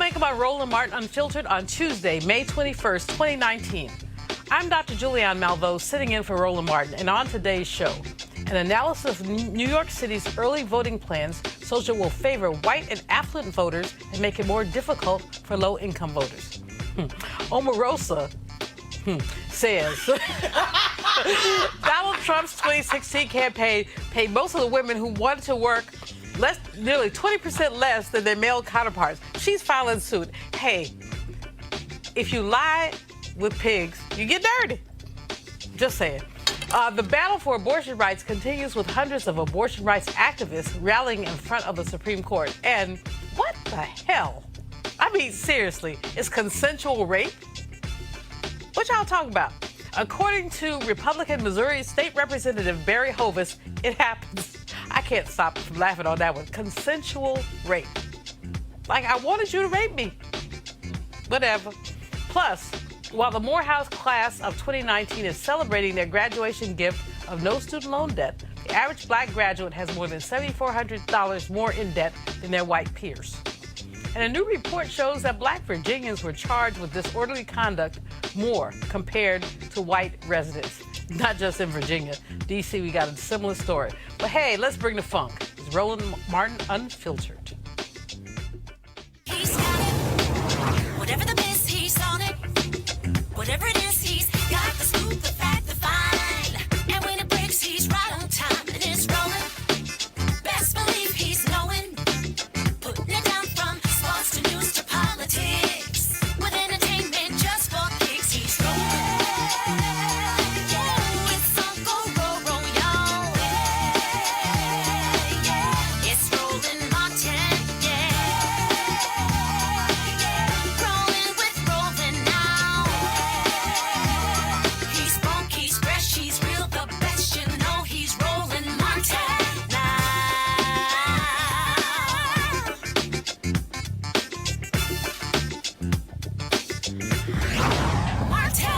Lawmaker by Roland Martin Unfiltered on Tuesday, May 21st, 2019. I'm Dr. Julianne Malveaux, sitting in for Roland Martin, and on today's show, an analysis of New York City's early voting plans shows it will favor white and affluent voters and make it more difficult for low-income voters. Omarosa says Donald Trump's 2016 campaign paid most of the women who wanted to work nearly 20% less than their male counterparts. She's filing suit. Hey, if you lie with pigs, you get dirty. Just saying. The battle for abortion rights continues with hundreds of abortion rights activists rallying in front of the Supreme Court. And what the hell? I mean, seriously, is consensual rape? What y'all talking about? According to Republican Missouri State Representative Barry Hovis, it happens. I can't stop from laughing on that one. Consensual rape. Like, I wanted you to rape me. Whatever. Plus, while the Morehouse class of 2019 is celebrating their graduation gift of no student loan debt, the average black graduate has more than $7,400 more in debt than their white peers. And a new report shows that Black Virginians were charged with disorderly conduct more compared to white residents. Not just in Virginia. D.C., we got a similar story. But hey, let's bring the funk. It's Roland Martin Unfiltered. He's got it. Whatever the miss, he's on it. Whatever it is, he's got the scoop, the fact, the find. And when it breaks, he's right on time and it's rolling. Best believe he's knowing. Putting it down from sports to news to politics. With entertainment just for kicks, he's rolling. It's Uncle Roro, y'all. Yeah. It's Roland Martin, yeah. Rolling with Roland now. He's funk, he's fresh, he's real, the best, you know he's Roland Martin now. Martin.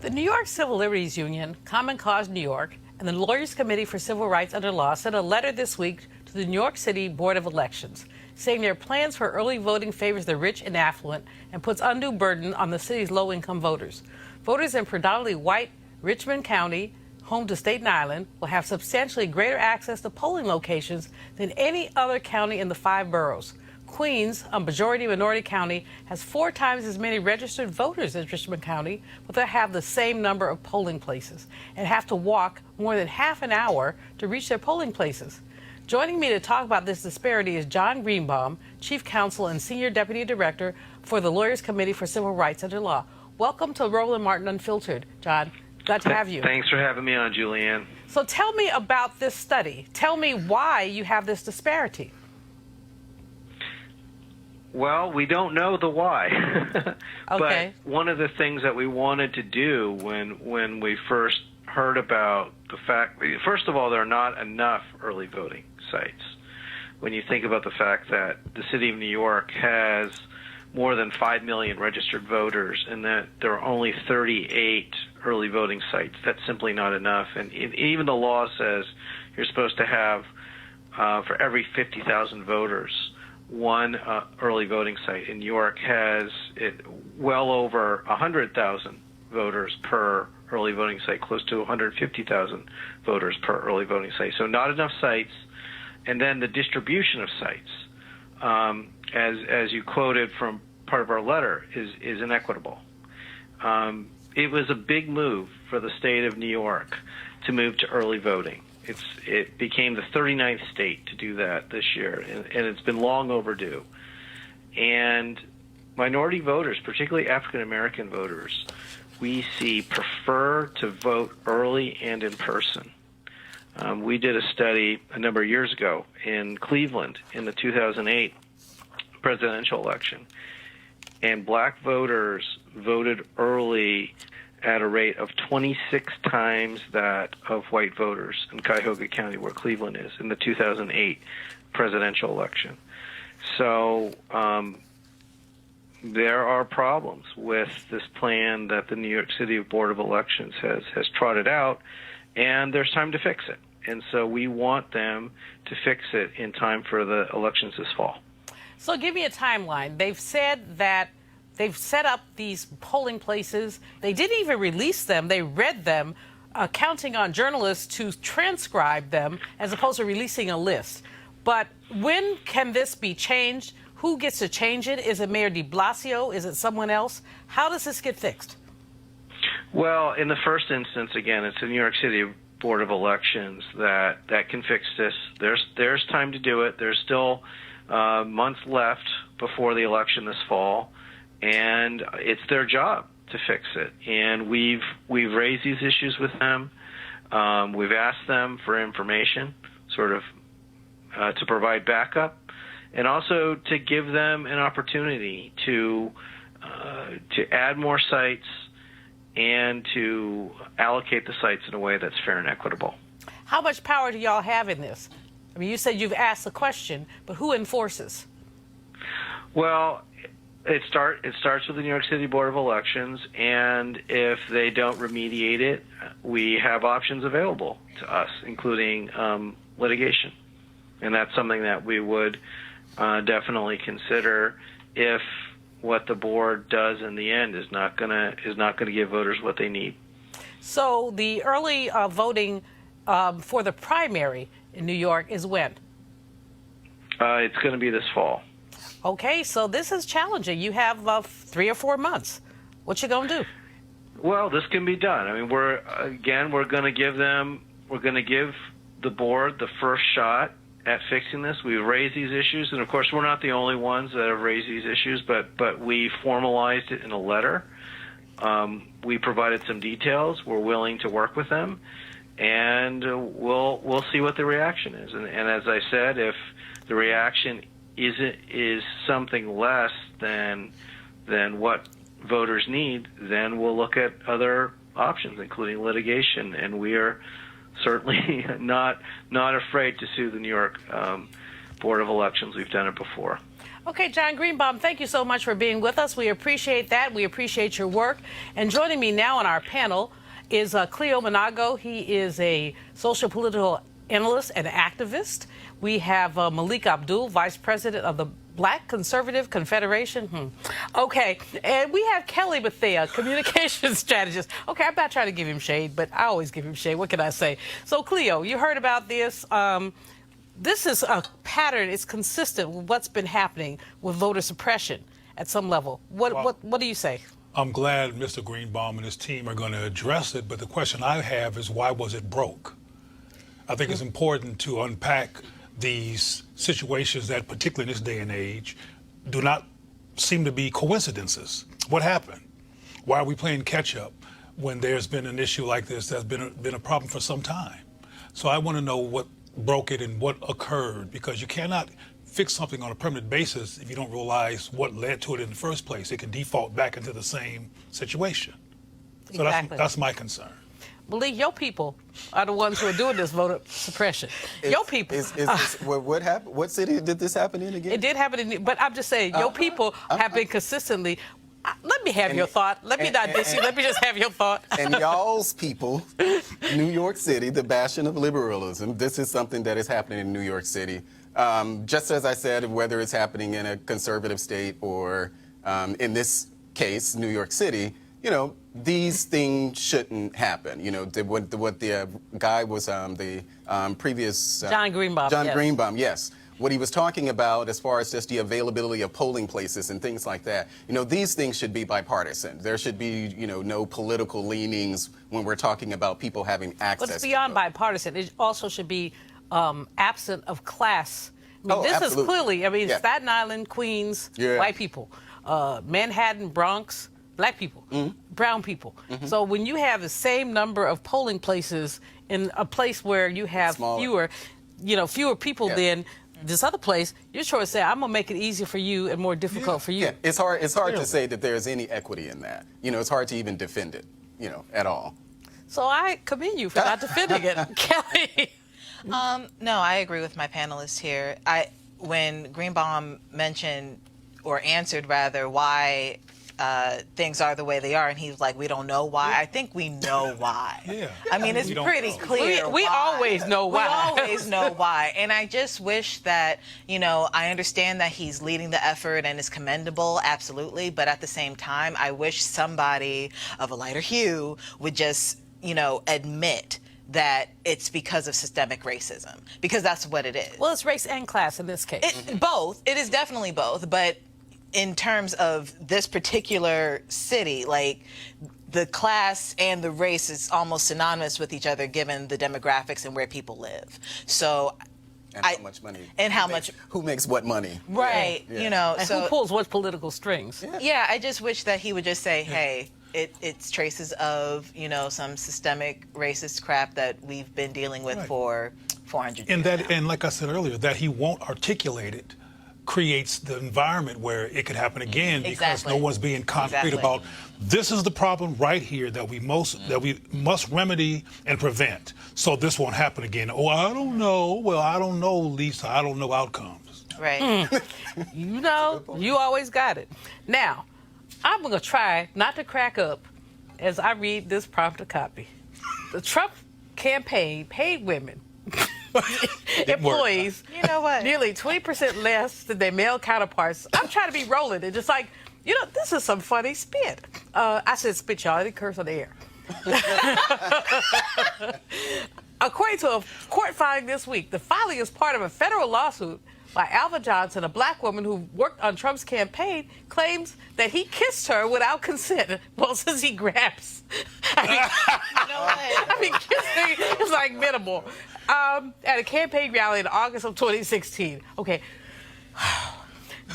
The New York Civil Liberties Union, Common Cause New York, and the Lawyers Committee for Civil Rights Under Law sent a letter this week to the New York City Board of Elections, saying their plans for early voting favors the rich and affluent and puts undue burden on the city's low-income voters. Voters in predominantly white Richmond County, home to Staten Island, will have substantially greater access to polling locations than any other county in the 5 boroughs. Queens, a majority-minority county, has 4 times as many registered voters as Richmond County, but they have the same number of polling places and have to walk more than half an hour to reach their polling places. Joining me to talk about this disparity is John Greenbaum, Chief Counsel and Senior Deputy Director for the Lawyers Committee for Civil Rights Under Law. Welcome to Roland Martin Unfiltered, John. Glad to have you. Thanks for having me on, Julianne. So tell me about this study. Tell me why you have this disparity. Well, we don't know the why. Okay. But one of the things that we wanted to do when we first heard about the fact, first of all, there are not enough early voting sites. When you think about the fact that the city of New York has more than 5 million registered voters and that there are only 38 early voting sites, that's simply not enough. And even the law says you're supposed to have, for every 50,000 voters, one early voting site. In New York has well over 100,000 voters per early voting site, close to 150,000 voters per early voting site. So not enough sites. And then the distribution of sites, as you quoted from part of our letter, is inequitable. It was a big move for the state of New York to move to early voting. It became the 39th state to do that this year, and it's been long overdue. And minority voters, particularly African-American voters, we see prefer to vote early and in person. We did a study a number of years ago in Cleveland in the 2008 presidential election, and black voters voted early at a rate of 26 times that of white voters in Cuyahoga County, where Cleveland is, in the 2008 presidential election. So there are problems with this plan that the New York City Board of Elections has trotted out, and there's time to fix it. And so we want them to fix it in time for the elections this fall. So give me a timeline. They've said that they've set up these polling places. They didn't even release them. They read them, counting on journalists to transcribe them as opposed to releasing a list. But when can this be changed? Who gets to change it? Is it Mayor de Blasio? Is it someone else? How does this get fixed? Well, in the first instance, again, it's the New York City Board of Elections that can fix this. There's time to do it. There's still months left before the election this fall, and it's their job to fix it. And we've raised these issues with them. We've asked them for information, sort of to provide backup, and also to give them an opportunity to add more sites and to allocate the sites in a way that's fair and equitable. How much power do y'all have in this? I mean, you said you've asked the question, but who enforces? Well, it starts with the New York City Board of Elections, and if they don't remediate it, we have options available to us, including litigation. And that's something that we would definitely consider if what the board does in the end is not gonna give voters what they need. So the early voting for the primary in New York is when? It's going to be this fall. Okay, so this is challenging. You have 3 or 4 months. What you gonna do? Well, this can be done. I mean, we're going to give the board the first shot at fixing this. We've raised these issues, and of course, we're not the only ones that have raised these issues, but we formalized it in a letter. We provided some details. We're willing to work with them, and we'll see what the reaction is. And as I said, if the reaction is something less than what voters need, then we'll look at other options, including litigation. And we are certainly not afraid to sue the New York Board of Elections. We've done it before. Okay, John Greenbaum, thank you so much for being with us. We appreciate that. We appreciate your work. And joining me now on our panel is Cleo Monago. He is a social political analyst and activist. We have Malik Abdul, Vice President of the Black Conservative Confederation. Okay, and we have Kelly Bethea, communications strategist. Okay, I'm not trying to give him shade, but I always give him shade. What can I say? So, Cleo, you heard about this. This is a pattern. It's consistent with what's been happening with voter suppression at some level. What do you say? I'm glad Mr. Greenbaum and his team are going to address it, but the question I have is, why was it broke? I think it's important to unpack these situations that, particularly in this day and age, do not seem to be coincidences. What happened? Why are we playing catch up when there's been an issue like this that's been a problem for some time? So I want to know what broke it and what occurred, because you cannot fix something on a permanent basis if you don't realize what led to it in the first place. It can default back into the same situation. So Exactly. that's my concern. Malik, your people are the ones who are doing this voter suppression. Your people. What happened? What city did this happen in again? It did happen in, but I'm just saying, your people have been consistently. Let me have your thought. Let me not diss you. Let me just have your thought. And y'all's people, New York City, the bastion of liberalism, this is something that is happening in New York City. Just as I said, whether it's happening in a conservative state or in this case, New York City, you know, these things shouldn't happen. You know, what the guy was, the previous... John Greenbaum. John yes. Greenbaum, yes. What he was talking about as far as just the availability of polling places and things like that, you know, these things should be bipartisan. There should be, you know, no political leanings when we're talking about people having access. But it's beyond bipartisan. It also should be absent of class. I mean, this absolutely. is clearly, I mean, Staten Island, Queens, white people, Manhattan, Bronx, black people, brown people. So when you have the same number of polling places in a place where you have fewer people than this other place, you're trying to say, I'm going to make it easier for you and more difficult for you. Yeah, it's hard to say that there's any equity in that. You know, it's hard to even defend it, you know, at all. So I commend you for not defending it. Kelly? No, I agree with my panelists here. When Greenbaum mentioned, or answered rather, why things are the way they are, and he's like, we don't know why. I think we know why. Yeah. I mean, it's We don't pretty know. clear. We why. always know why. We always know why. And I just wish that, you know, I understand that he's leading the effort and is commendable, absolutely. But at the same time, I wish somebody of a lighter hue would just, you know, admit that it's because of systemic racism, because that's what it is. Well, it's race and class in this case. Both. It is definitely both. But in terms of this particular city, like, the class and the race is almost synonymous with each other given the demographics and where people live. So, And how much money. And how much. Who makes what money. Right. Yeah. You know, And so. who pulls what political strings? Yeah, I just wish that he would just say, hey, it's traces of, you know, some systemic racist crap that we've been dealing with Right. for 400 years And now. and like I said earlier, that he won't articulate it creates the environment where it could happen again because Exactly. no one's being concrete Exactly. about this is the problem right here that we must remedy and prevent so this won't happen again. Oh, I don't know. Well, I don't know, Lisa. I don't know outcomes. Right. You know, you always got it. Now, I'm going to try not to crack up as I read this prompter copy. The Trump campaign paid women, employees, You know what? nearly 20% less than their male counterparts. I'm trying to be Roland and just like, you know, this is some funny spit. I said spit, y'all. I didn't curse on the air. According to a court filing this week, the filing is part of a federal lawsuit by Alva Johnson, a black woman who worked on Trump's campaign, claims that he kissed her without consent. Well, since he grabs. I mean, kissing is like minimal. At a campaign rally in August of 2016. Okay.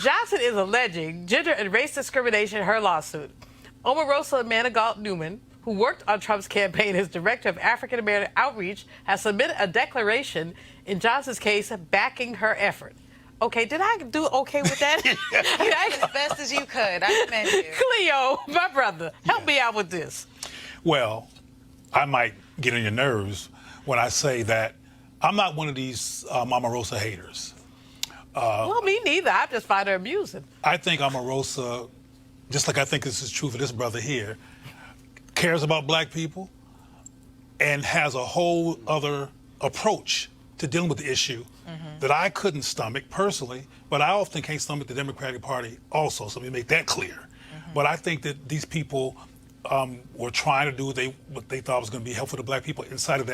Johnson is alleging gender and race discrimination in her lawsuit. Omarosa Manigault Newman, who worked on Trump's campaign as director of African American outreach, has submitted a declaration in Johnson's case backing her effort. Okay, did I do okay with that? As best as you could. I commend you. Cleo, my brother, help me out with this. Well, I might get on your nerves when I say that I'm not one of these Omarosa haters. Well, me neither. I just find her amusing. I think Omarosa, just like I think this is true for this brother here, cares about black people and has a whole other approach to dealing with the issue that I couldn't stomach personally, but I often can't stomach the Democratic Party also, so let me make that clear. But I think that these people were trying to do what they thought was going to be helpful to black people inside of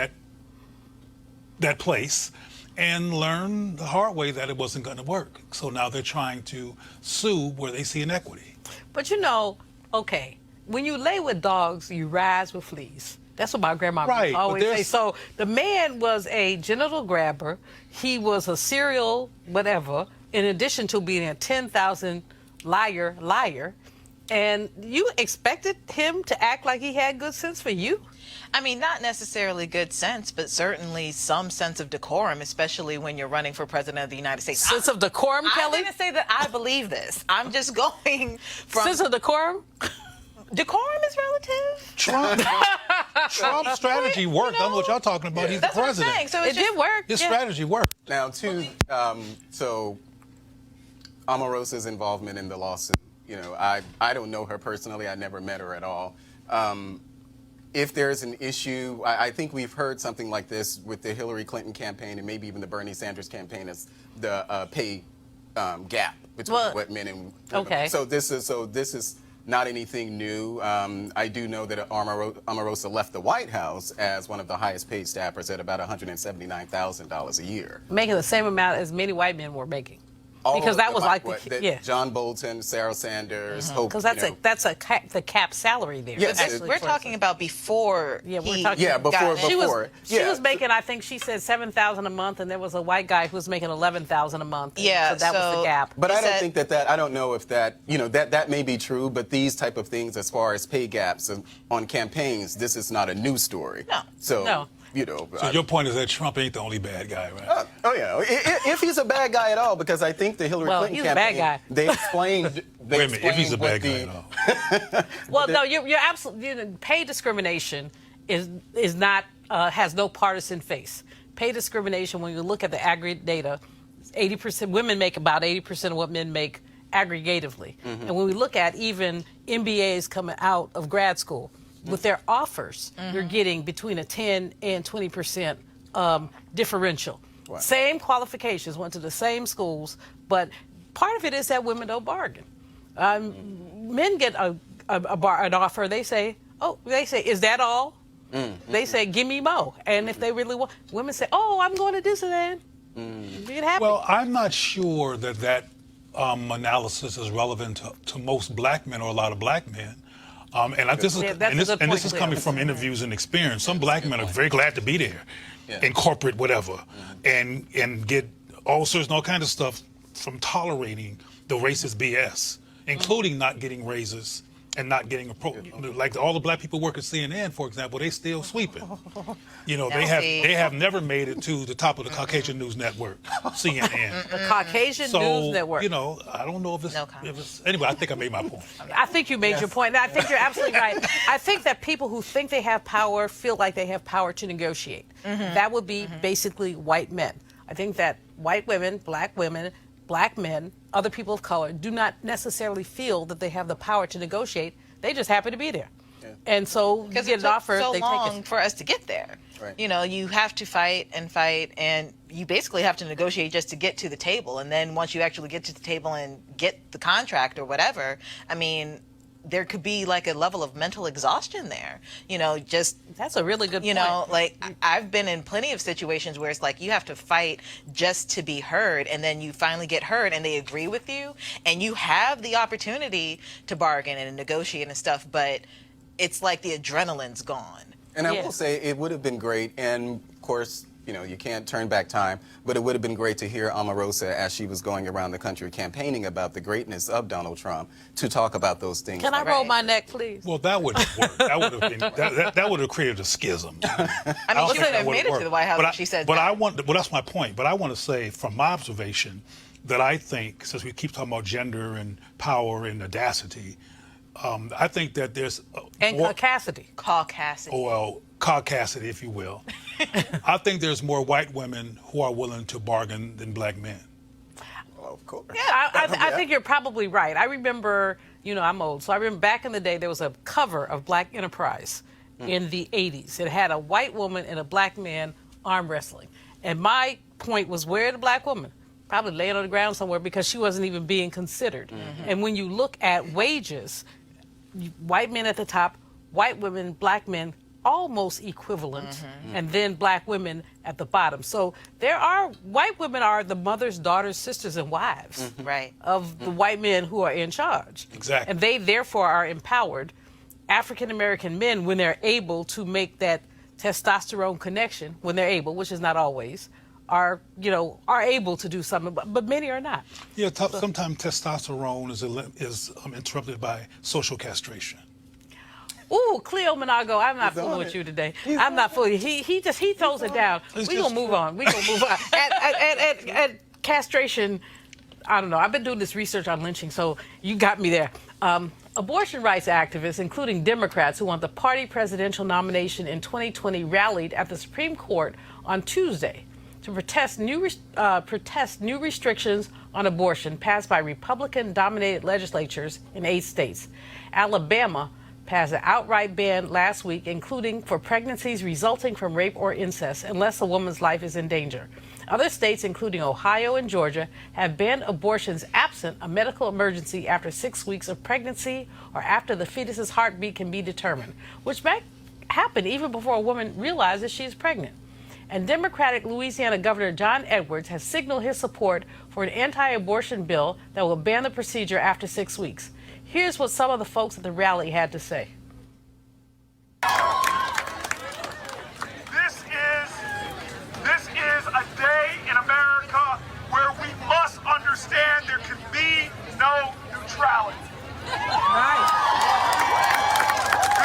that place and learn the hard way that it wasn't going to work. So now they're trying to sue where they see inequity. But you know, okay, when you lay with dogs, you rise with fleas. That's what my grandma Right, but always say. there's- So the man was a genital grabber. He was a serial whatever, in addition to being a 10,000 liar. And you expected him to act like he had good sense for you? I mean, not necessarily good sense, but certainly some sense of decorum, especially when you're running for president of the United States. Sense of decorum, I Kelly? didn't say that I believe this. I'm just going from... Sense of decorum? Decorum is relative. Trump's strategy worked. I don't know what y'all talking about. He's That's the what I'm president. saying. So It it's just, did work. His yeah. strategy worked. Now, so Omarosa's involvement in the lawsuit, you know, I don't know her personally. I never met her at all. If there's an issue, I think we've heard something like this with the Hillary Clinton campaign and maybe even the Bernie Sanders campaign as the pay gap between what men and women. Okay. So this is not anything new. I do know that Omarosa left the White House as one of the highest paid staffers at about $179,000 a year. Making the same amount as many white men were making. All Because of that the was white- like the- what, yeah. John Bolton, Sarah Sanders, Hope. Because you know. that's the cap salary there. Yes, Actually, we're for- talking about before Yeah, we're he talking- Yeah, got before- in. She was before. she Yeah. was making, I think she said $7,000 a month, and there was a white guy who was making $11,000 a month. and Yeah, so that was the so- gap. But He I don't said- think that I don't know if that, you know, that may be true, but these type of things as far as pay gaps on campaigns, this is not a news story. No. So, No. you know. So your point is that Trump ain't the only bad guy, right? Oh, yeah. If he's a bad guy at all, because I think the Hillary Well, Clinton he's a bad campaign, guy. they explained. Wait a minute, if he's a bad guy at all. Well, no, you're absolutely. You know, pay discrimination is not has no partisan face. Pay discrimination, when you look at the aggregate data, 80% women make about 80% of what men make aggregatively. And when we look at even MBAs coming out of grad school. With their offers, you're getting between a 10 and 20% differential. Wow. Same qualifications, went to the same schools, but part of it is that women don't bargain. Men get an offer, they say, is that all? They say, give me more. And if they really want, women say, oh, I'm going to Disneyland. Get happy. Well, I'm not sure that analysis is relevant to most black men or a lot of black men. This is coming from interviews and experience. Some black men are very glad to be there in corporate whatever and get ulcers and all kinds of stuff from tolerating the racist BS, including not getting raises and not getting like all the black people work at CNN, for example, they still sweeping. You know, they have never made it to the top of the Caucasian News Network, CNN. The Caucasian News Network. You know, I don't know if it's anyway, I think I made my point. I think you made your point. And I think you're absolutely right. I think that people who think they have power feel like they have power to negotiate. That would be basically white men. I think that white women, black men, other people of color do not necessarily feel that they have the power to negotiate. They just happen to be there. And so you get an offer, so they long take it. for us to get there. Right. You know, you have to fight, and you basically have to negotiate just to get to the table. And then once you actually get to the table and get the contract or whatever, I mean, there could be like a level of mental exhaustion there. You know, just That's a really good point. you know, like I've been in plenty of situations where it's like you have to fight just to be heard, and then you finally get heard and they agree with you, and you have the opportunity to bargain and negotiate and stuff, but it's like the adrenaline's gone. And I will say it would have been great, and of course, you know, you can't turn back time, but it would have been great to hear Omarosa as she was going around the country campaigning about the greatness of Donald Trump to talk about those things. Can I roll my neck, please? Well, that wouldn't work. That would have been that would have created a schism. I mean, don't she think could that have would made it work. to the White House But if she said but that. that's my point. But I want to say, from my observation, that I think, since we keep talking about gender and power and audacity, I think that there's And caucasity. caucasity, if you will. I think there's more white women who are willing to bargain than black men. Well, of course. Yeah, I think you're probably right. I remember, you know, I'm old, so I remember back in the day there was a cover of Black Enterprise in the 80s. It had a white woman and a black man arm wrestling. And my point was, where the black woman? Probably laying on the ground somewhere because she wasn't even being considered. And when you look at wages, white men at the top, white women, black men, almost equivalent, and then black women at the bottom. So white women are the mothers, daughters, sisters, and wives Right. of the white men who are in charge. Exactly. And they therefore are empowered. African American men, when they're able to make that testosterone connection, when they're able, which is not always, are able to do something, but many are not. Yeah, sometimes testosterone is interrupted by social castration. Ooh, Cleo Monago, I'm not fooling with you today. I'm not fooling. He throws it down. We're gonna move on. At castration, I don't know. I've been doing this research on lynching, so you got me there. Abortion rights activists, including Democrats who want the party presidential nomination in 2020, rallied at the Supreme Court on Tuesday to protest new restrictions on abortion passed by Republican-dominated legislatures in 8 states. Alabama passed an outright ban last week, including for pregnancies resulting from rape or incest, unless a woman's life is in danger. Other states, including Ohio and Georgia, have banned abortions absent a medical emergency after 6 weeks of pregnancy or after the fetus's heartbeat can be determined, which may happen even before a woman realizes she's pregnant. And Democratic Louisiana Governor John Edwards has signaled his support for an anti-abortion bill that will ban the procedure after 6 weeks. Here's what some of the folks at the rally had to say. This is a day in America where we must understand there can be no neutrality. Do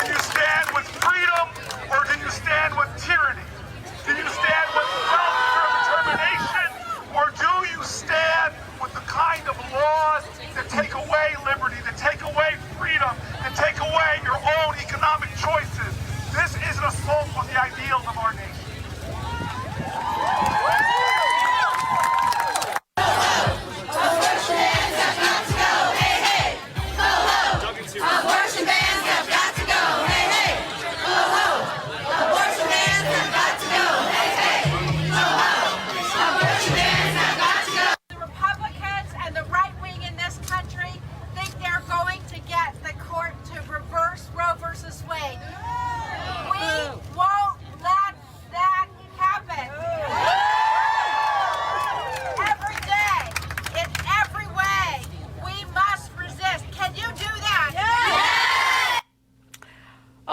you stand with freedom or do you stand with tyranny? Do you stand with self-determination or do you stand with the kind of laws that take away liberty, that take away freedom, that take away your own economic choices? This is an assault on the ideals of our nation. Abortion has got to go, hey, hey, go, ho.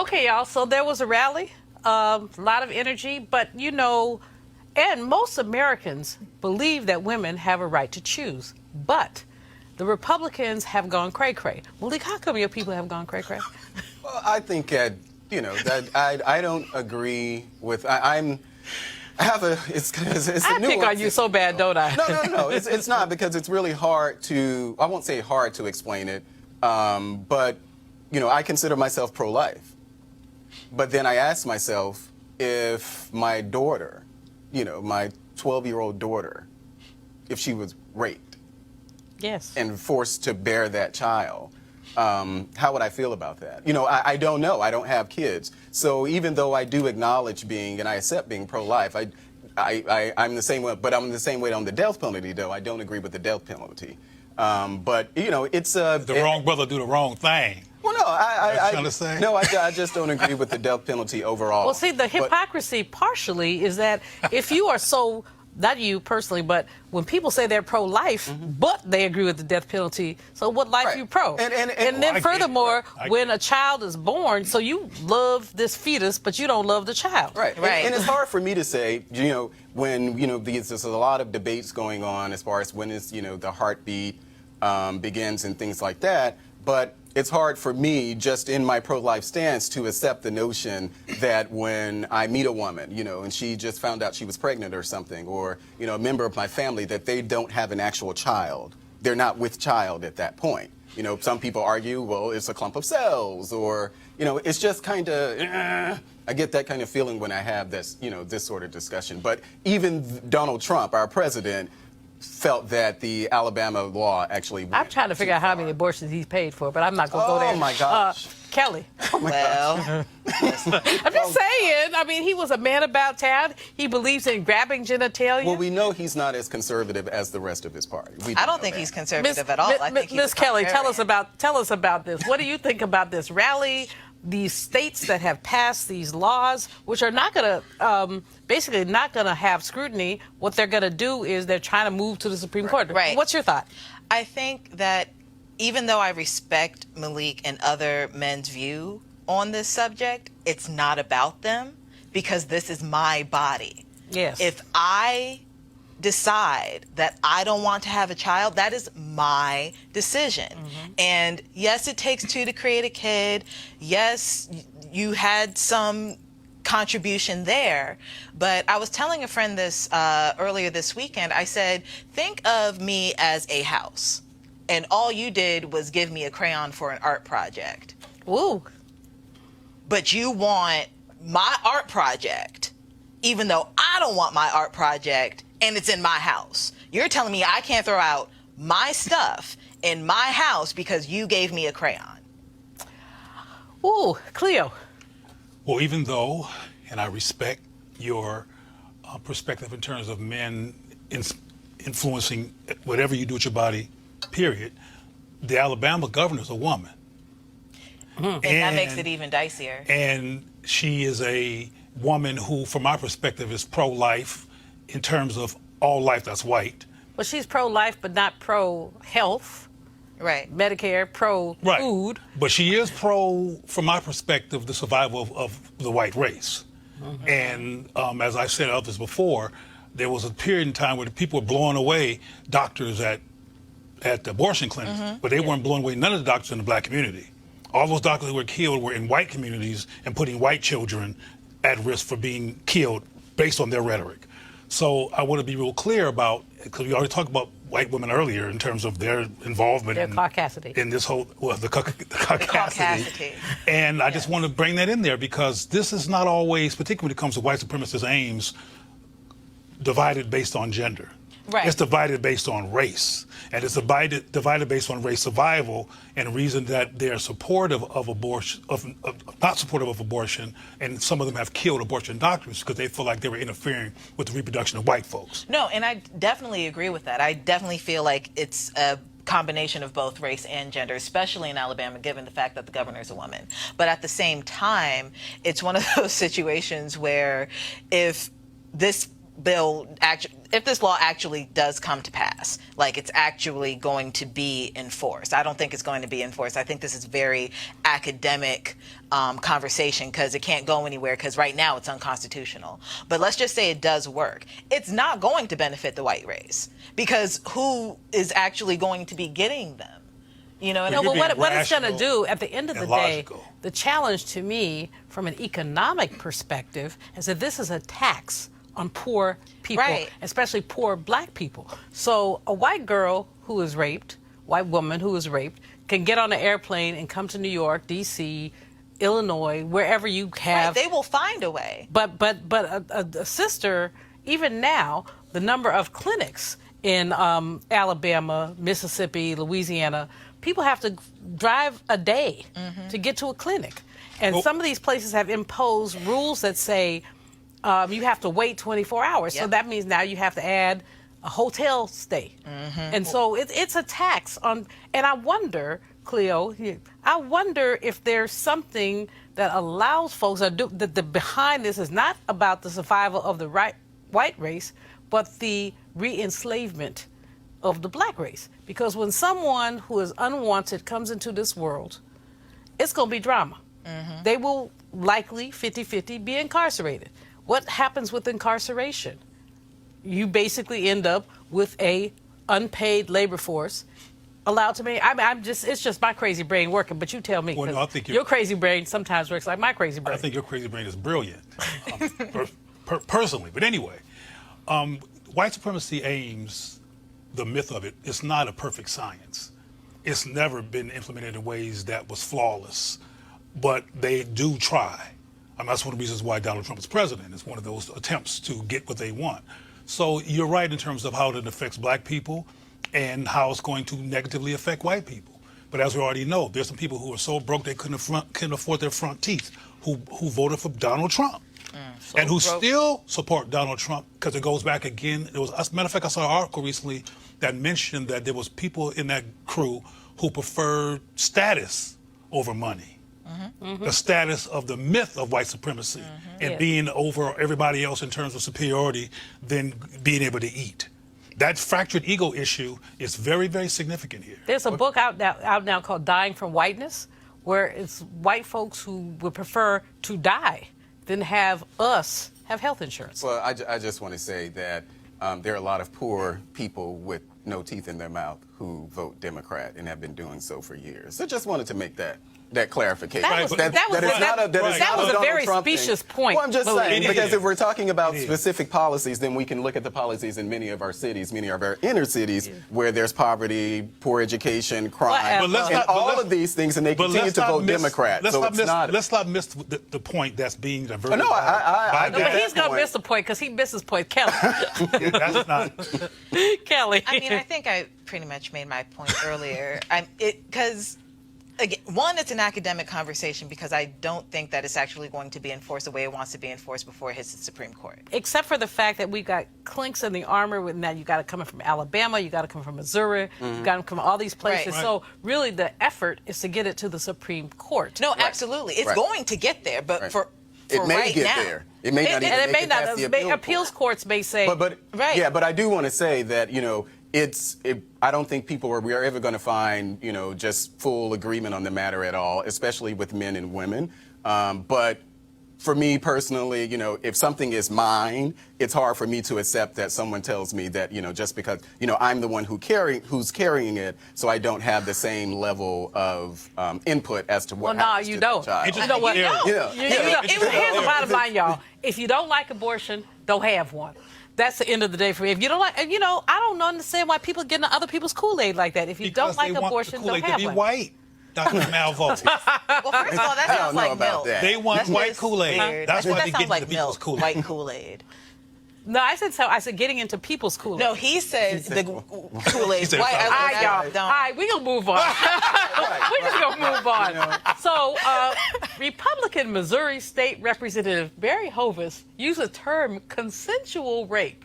Okay, y'all. So there was a rally, a lot of energy, but and most Americans believe that women have a right to choose. But the Republicans have gone cray-cray. Malik, how come your people have gone cray-cray? Well, I think that I don't agree with. I have a. It's I pick on you so bad, don't I? No. It's not, because it's really hard to. I won't say hard to explain it, but I consider myself pro-life. But then I ask myself, if my daughter, my 12-year-old daughter, if she was raped, yes, and forced to bear that child, how would I feel about that? I don't know. I don't have kids. So even though I do acknowledge and I accept being pro-life, I'm the same way, but I'm the same way on the death penalty, though. I don't agree with the death penalty. But, it's the wrong brother do the wrong thing. Well, no, I just don't agree with the death penalty overall. Well, see, the hypocrisy partially is that if you are so, not you personally, but when people say they're pro-life, but they agree with the death penalty, so what life are you pro? And then furthermore, when a child is born, so you love this fetus, but you don't love the child. Right. And it's hard for me to say, when, there's a lot of debates going on as far as when is, the heartbeat begins and things like that, but it's hard for me, just in my pro-life stance, to accept the notion that when I meet a woman, and she just found out she was pregnant or something, or, a member of my family, that they don't have an actual child. They're not with child at that point. Some people argue, well, it's a clump of cells, or, it's just kind of, I get that kind of feeling when I have this, this sort of discussion. But even Donald Trump, our president, felt that the Alabama law actually went I'm trying to figure out how many abortions he's paid for, but I'm not going to go there. Oh, my gosh. Kelly. Well, I'm just saying. I mean, he was a man about town. He believes in grabbing genitalia. Well, we know he's not as conservative as the rest of his party. I don't think he's conservative at all. I think Miss Kelly, tell us about this. What do you think about this rally? These states that have passed these laws, which are not going to, basically not going to have scrutiny, what they're going to do is they're trying to move to the Supreme Court. Right. What's your thought? I think that even though I respect Malik and other men's view on this subject, it's not about them, because this is my body. Yes. If I decide that I don't want to have a child, that is my decision. And yes, it takes two to create a kid. Yes, you had some contribution there. But I was telling a friend this earlier this weekend. I said, think of me as a house, and all you did was give me a crayon for an art project. Ooh. But you want my art project, even though I don't want my art project, and it's in my house. You're telling me I can't throw out my stuff in my house because you gave me a crayon. Ooh, Cleo. Well, even though, and I respect your perspective in terms of men influencing whatever you do with your body, period, the Alabama governor's a woman. And that makes it even dicier. And she is a woman who, from my perspective, is pro-life in terms of all life that's white. Well, she's pro-life, but not pro-health. Right. Medicare, pro-food. Right. But she is from my perspective, the survival of the white race. And as I've said to others before, there was a period in time where the people were blowing away doctors at abortion clinics, but they weren't blowing away none of the doctors in the black community. All those doctors who were killed were in white communities and putting white children at risk for being killed based on their rhetoric. So I want to be real clear about, because we already talked about white women earlier in terms of their involvement in this whole, the caucasity. And I just want to bring that in there, because this is not always, particularly when it comes to white supremacist aims, divided based on gender. Right. It's divided based on race, and it's divided based on race survival, and the reason that they're supportive of abortion, not supportive of abortion, and some of them have killed abortion doctors because they feel like they were interfering with the reproduction of white folks. No, and I definitely agree with that. I definitely feel like it's a combination of both race and gender, especially in Alabama, given the fact that the governor is a woman. But at the same time, it's one of those situations where if this if this law actually does come to pass, like it's actually going to be enforced. I don't think it's going to be enforced. I think this is very academic conversation because it can't go anywhere because right now it's unconstitutional. But let's just say it does work. It's not going to benefit the white race because who is actually going to be getting them? You know, No, but what it's going to rational do at the end of the and day, logical. the challenge to me from an economic perspective is that this is a tax on poor people, Right. especially poor black people. So a white girl who is raped, white woman who is raped, can get on an airplane and come to New York, D.C., Illinois, wherever you have. Right, they will find a way. But a sister, even now, the number of clinics in Alabama, Mississippi, Louisiana, people have to drive a day to get to a clinic. And some of these places have imposed rules that say you have to wait 24 hours. So Yep. that means now you have to add a hotel stay. And so it's a tax on, and I wonder, Cleo, I wonder if there's something that allows folks that the behind this is not about the survival of the white race, but the re-enslavement of the black race. Because when someone who is unwanted comes into this world, it's going to be drama. They will likely 50-50 be incarcerated. What happens with incarceration? You basically end up with a unpaid labor force allowed to make. It's just my crazy brain working, but you tell me. Well, no, 'cause I think your crazy brain sometimes works like my crazy brain. I think your crazy brain is brilliant, personally. But anyway, white supremacy aims, the myth of it, it's not a perfect science. It's never been implemented in ways that was flawless, but they do try. That's one of the reasons why Donald Trump is president. It's one of those attempts to get what they want. So you're right in terms of how it affects black people and how it's going to negatively affect white people. But as we already know, there's some people who are so broke they couldn't afford their front teeth who voted for Donald Trump. And who still support Donald Trump because it goes back again. As a matter of fact, I saw an article recently that mentioned that there was people in that crew who preferred status over money. The status of the myth of white supremacy and being over everybody else in terms of superiority than being able to eat. That fractured ego issue is very, very significant here. There's a book out now called Dying from Whiteness, where it's white folks who would prefer to die than have us have health insurance. Well, I just want to say that there are a lot of poor people with no teeth in their mouth who vote Democrat and have been doing so for years. So just wanted to make that clarification. That was a very specious point. Well, I'm just saying, because is. if we're talking about specific policies, then we can look at the policies in many of our cities, many of our inner cities, where there's poverty, poor education, crime, and all of these things, and they continue to vote Democrat. Let's not miss the point that's being diverted. No, I But he's going to miss the point because he misses point. Kelly. That's not. Kelly. I mean, I think I pretty much made my point earlier. Because, again, one, it's an academic conversation because I don't think that it's actually going to be enforced the way it wants to be enforced before it hits the Supreme Court. Except for the fact that we've got clinks in the armor. With now you got to come from Alabama, you got to come from Missouri, you got to come from all these places. Right. So really, the effort is to get it to the Supreme Court. No, absolutely, it's going to get there, but for it may right get now, there. It may not even and it make may it not. past the Appeals courts may say. But I do want to say that I don't think we are ever going to find just full agreement on the matter at all, especially with men and women. But for me personally, if something is mine, it's hard for me to accept that someone tells me that just because I'm the one who's carrying it, so I don't have the same level of input as to what happens to the child. You know what? You don't. Here's the bottom line, y'all. If you don't like abortion, don't have one. That's the end of the day for me. If you don't like, I don't understand why people get into other people's Kool-Aid like that. If you don't like abortion, don't have one. White. Dr. Malvo. Well, first of all, that sounds like milk. They want white Kool-Aid. Weird. That's why they sounds get like into people's milk, Kool-Aid. white Kool-Aid. No, I said getting into people's Kool-Aid. No, he said the Kool-Aid said white. All right, y'all. All right, we're going to move on. We're just going to move on. So, Republican Missouri State Representative Barry Hovis used the term consensual rape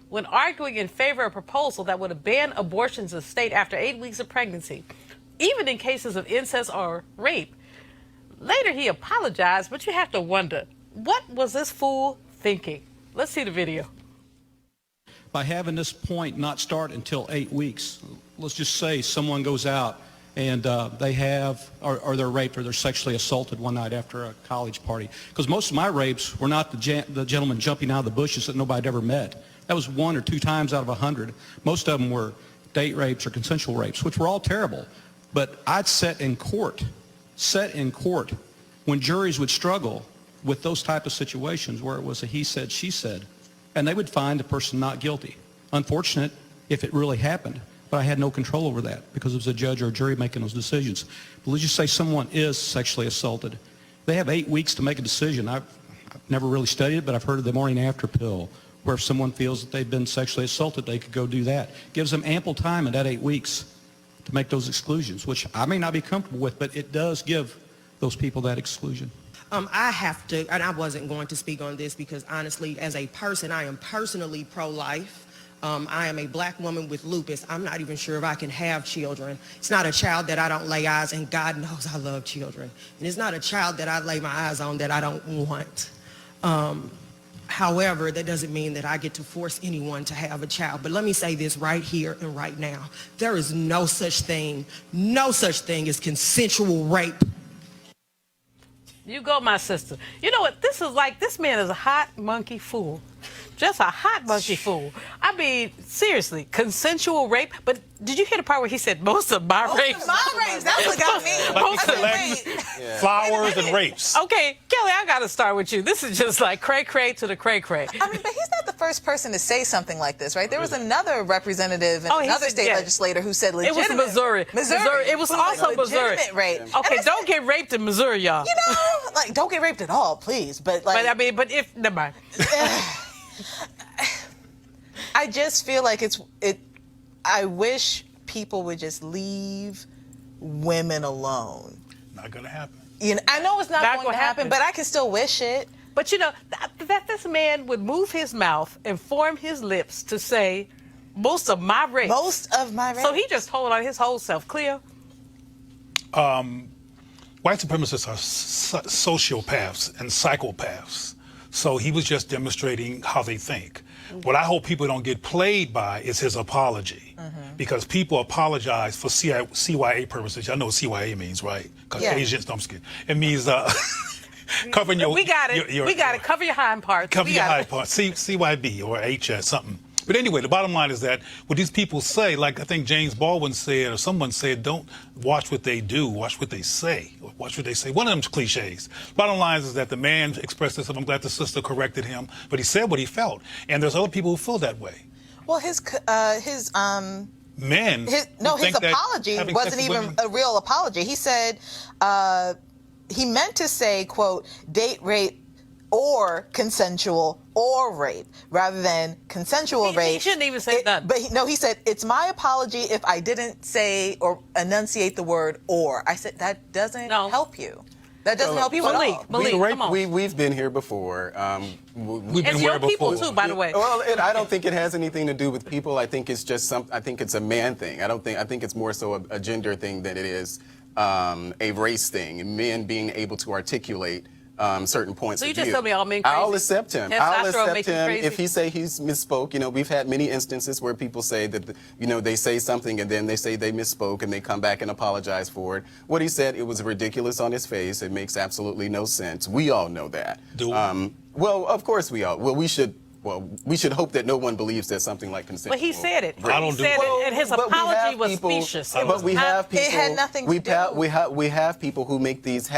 when arguing in favor of a proposal that would ban abortions in the state after 8 weeks of pregnancy, even in cases of incest or rape. Later, he apologized, but you have to wonder, what was this fool thinking? Let's see the video. by having this point not start until 8 weeks. Let's just say someone goes out and they have, or they're raped or they're sexually assaulted one night after a college party. Because most of my rapes were not the gentleman jumping out of the bushes that nobody had ever met. That was 1 or 2 times out of 100. Most of them were date rapes or consensual rapes, which were all terrible. But I'd sit in court when juries would struggle with those type of situations where it was a he said, she said, and they would find the person not guilty. Unfortunate if it really happened, but I had no control over that because it was a judge or a jury making those decisions. But let's just say someone is sexually assaulted. They have 8 weeks to make a decision. I've never really studied it, but I've heard of the morning after pill, where if someone feels that they've been sexually assaulted, they could go do that. Gives them ample time in that 8 weeks to make those exclusions, which I may not be comfortable with, but it does give those people that exclusion. I have to, and I wasn't going to speak on this because honestly, as a person, I am personally pro-life. I am a black woman with lupus. I'm not even sure if I can have children. It's not a child that I don't lay eyes, and God knows I love children. And it's not a child that I lay my eyes on that I don't want. However, that doesn't mean that I get to force anyone to have a child. But let me say this right here and right now. There is no such thing as consensual rape. You go, my sister. You know what? This man is a hot monkey fool. Just a hot monkey fool. I mean, seriously, consensual rape. But did you hear the part where he said most of my rapes? My rapes, that's what got me. Like he collects flowers and rapes. Okay, Kelly, I got to start with you. This is just like cray-cray to the cray-cray. I mean, but he's not the first person to say something like this, right? There was another representative and another state legislator who said legitimate. It was Missouri. It was also Missouri. Rape. Okay, don't get raped in Missouri, y'all. You know, like, don't get raped at all, please. But like, never mind. I just feel like I wish people would just leave women alone. Not gonna happen. You know, I know it's not going to happen, but I can still wish it. But you know, that this man would move his mouth and form his lips to say, most of my rapes. Most of my rapes. So he just told on his whole self. Cleo? White supremacists are sociopaths and psychopaths. So he was just demonstrating how they think. What I hope people don't get played by is his apology. Because people apologize for CYA purposes. I know what CYA means, right? Because Asians, no, I'm just kidding. It means covering your... We got it. We got it. Cover your hind parts. Cover your hind parts. CYB or HS, something. But anyway, the bottom line is that what these people say, like I think James Baldwin said, or someone said, don't watch what they do, watch what they say. Watch what they say. One of them's cliches. Bottom line is that the man expressed this, and I'm glad the sister corrected him, but he said what he felt. And there's other people who feel that way. Well, his men. His apology wasn't even a real apology. He said he meant to say, quote, date rape or consensual or rape, rather than consensual rape. He shouldn't even say that. But he said, it's my apology if I didn't say or enunciate the word or. I said, that doesn't help you. That doesn't help you at all. Malik, come on. We've been here before. We've been here before. People too, by the way. Well, I don't think it has anything to do with people. I think it's just I think it's a man thing. I think it's more so a gender thing than it is a race thing. And men being able to articulate certain points of view. So you just told me all men crazy? I'll accept him. If he say he's misspoke. You know, we've had many instances where people say that, they say something and then they say they misspoke and they come back and apologize for it. What he said, it was ridiculous on his face. It makes absolutely no sense. We all know that. Do we? Well, of course we all. Well, we should hope that no one believes that something like consensual. But he said it. I don't do it. And his apology was specious. We have people. It had nothing to do. We have people who make these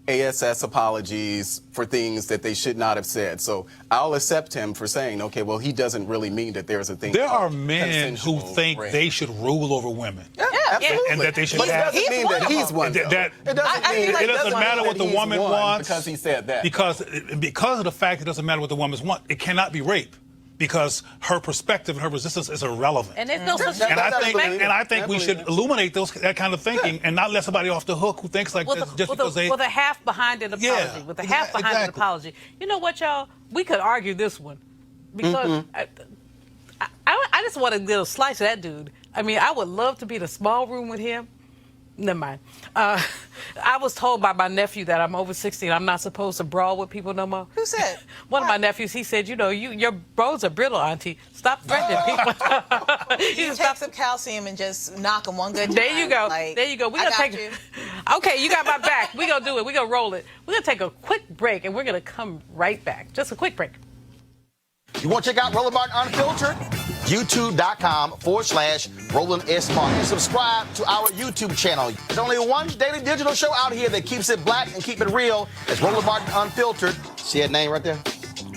ASS apologies for things that they should not have said. So I'll accept him for saying, okay, well, he doesn't really mean that there's a thing. There are men who think they should rule over women. Yeah, absolutely. And that they should but have. It doesn't mean that he's one. It doesn't matter what the woman wants. Because he said that. Because of the fact it doesn't matter what the woman wants, it cannot be rape. Because her perspective and her resistance is irrelevant. And there's no such thing. And I think we should illuminate that kind of thinking and not let somebody off the hook who thinks like this just because they... With a half behind an apology. With a half behind an apology. You know what, y'all? We could argue this one. Because I just want to get a slice of that dude. I mean, I would love to be in a small room with him Never mind. I was told by my nephew that I'm over 60 and I'm not supposed to brawl with people no more. Who said? One of my nephews, he said, you know, your bones are brittle, Auntie. Stop threatening people. You take some calcium and just knock them one good time. There you go. Like, There you go. We're I gonna got take you. Okay, you got my back. We're going to do it. We're going to roll it. We're going to take a quick break and we're going to come right back. Just a quick break. You want to check out Roland Martin Unfiltered? YouTube.com/Roland S. Martin. And subscribe to our YouTube channel. There's only one daily digital show out here that keeps it black and keep it real. It's Roland Martin Unfiltered. See that name right there?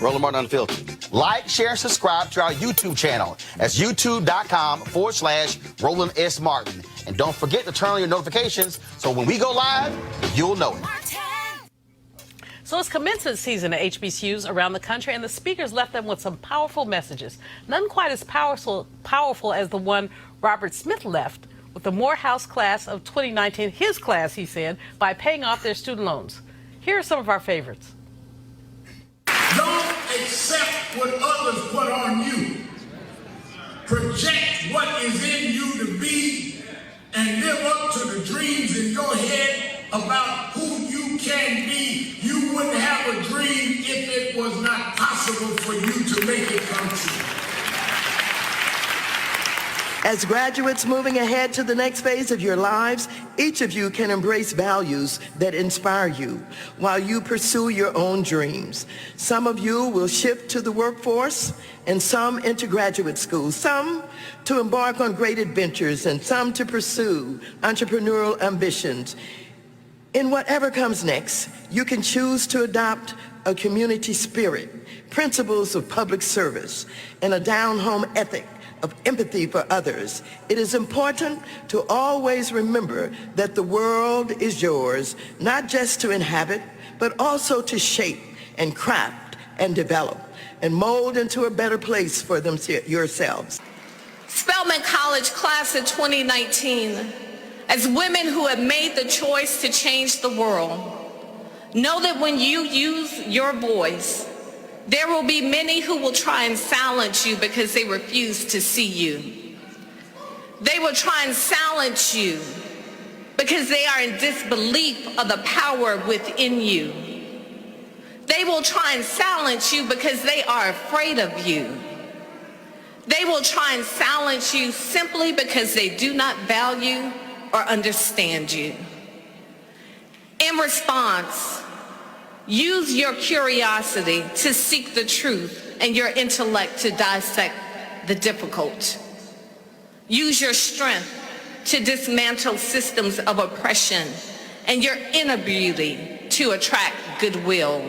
Roland Martin Unfiltered. Like, share, and subscribe to our YouTube channel. That's YouTube.com/Roland S. Martin. And don't forget to turn on your notifications so when we go live, you'll know it. So it's commencement season at HBCUs around the country, and the speakers left them with some powerful messages. None quite as powerful as the one Robert Smith left with the Morehouse class of 2019, his class, he said, by paying off their student loans. Here are some of our favorites. Don't accept what others put on you. Project what is in you to be and live up to the dreams in your head about who you can be. You wouldn't have a dream if it was not possible for you to make it come true. As graduates moving ahead to the next phase of your lives, each of you can embrace values that inspire you while you pursue your own dreams. Some of you will shift to the workforce and some into graduate school, some to embark on great adventures and some to pursue entrepreneurial ambitions. In whatever comes next, you can choose to adopt a community spirit, principles of public service, and a down-home ethic of empathy for others. It is important to always remember that the world is yours, not just to inhabit, but also to shape and craft and develop and mold into a better place for yourselves. Spelman College class of 2019, as women who have made the choice to change the world, know that when you use your voice, there will be many who will try and silence you because they refuse to see you. They will try and silence you because they are in disbelief of the power within you. They will try and silence you because they are afraid of you. They will try and silence you simply because they do not value or understand you. In response, use your curiosity to seek the truth and your intellect to dissect the difficult. Use your strength to dismantle systems of oppression and your inner beauty to attract goodwill.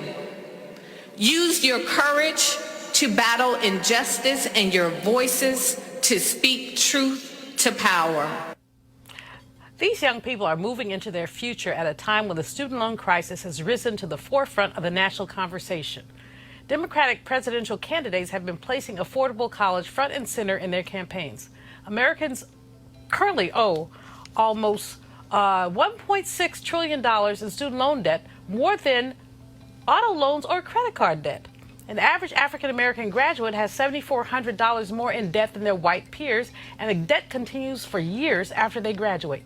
Use your courage to battle injustice and your voices to speak truth to power. These young people are moving into their future at a time when the student loan crisis has risen to the forefront of the national conversation. Democratic presidential candidates have been placing affordable college front and center in their campaigns. Americans currently owe almost $1.6 trillion in student loan debt, more than auto loans or credit card debt. An average African-American graduate has $7,400 more in debt than their white peers, and the debt continues for years after they graduate.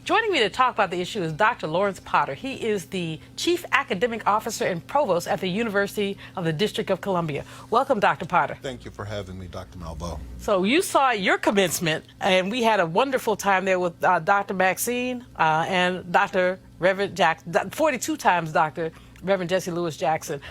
Joining me to talk about the issue is Dr. Lawrence Potter. He is the Chief Academic Officer and Provost at the University of the District of Columbia. Welcome, Dr. Potter. Thank you for having me, Dr. Malvo. So you saw your commencement, and we had a wonderful time there with Dr. Maxine and Dr. Reverend Jackson, 42 times Dr. Reverend Jesse Lewis Jackson.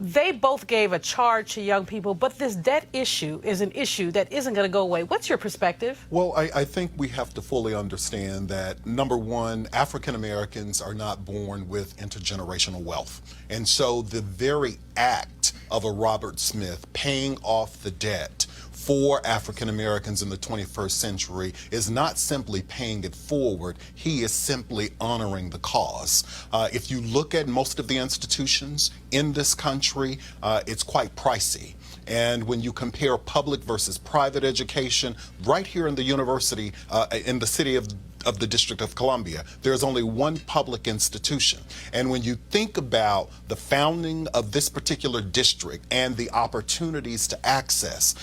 They both gave a charge to young people, but this debt issue is an issue that isn't going to go away. What's your perspective? Well, I think we have to fully understand that, number one, African Americans are not born with intergenerational wealth. And so the very act of a Robert Smith paying off the debt for African Americans in the 21st century is not simply paying it forward, he is simply honoring the cause. If you look at most of the institutions in this country, it's quite pricey. And when you compare public versus private education, right here in the university, in the city of of the District of Columbia, there's only one public institution. And when you think about the founding of this particular district and the opportunities to access,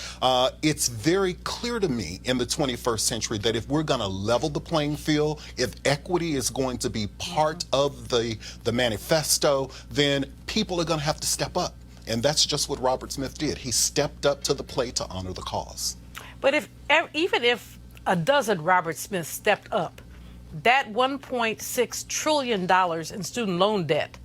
it's very clear to me in the 21st century that if we're going to level the playing field, if equity is going to be part of the manifesto, then people are going to have to step up. And that's just what Robert Smith did. He stepped up to the plate to honor the cause. But even if a dozen Robert Smiths stepped up, that $1.6 trillion in student loan debt,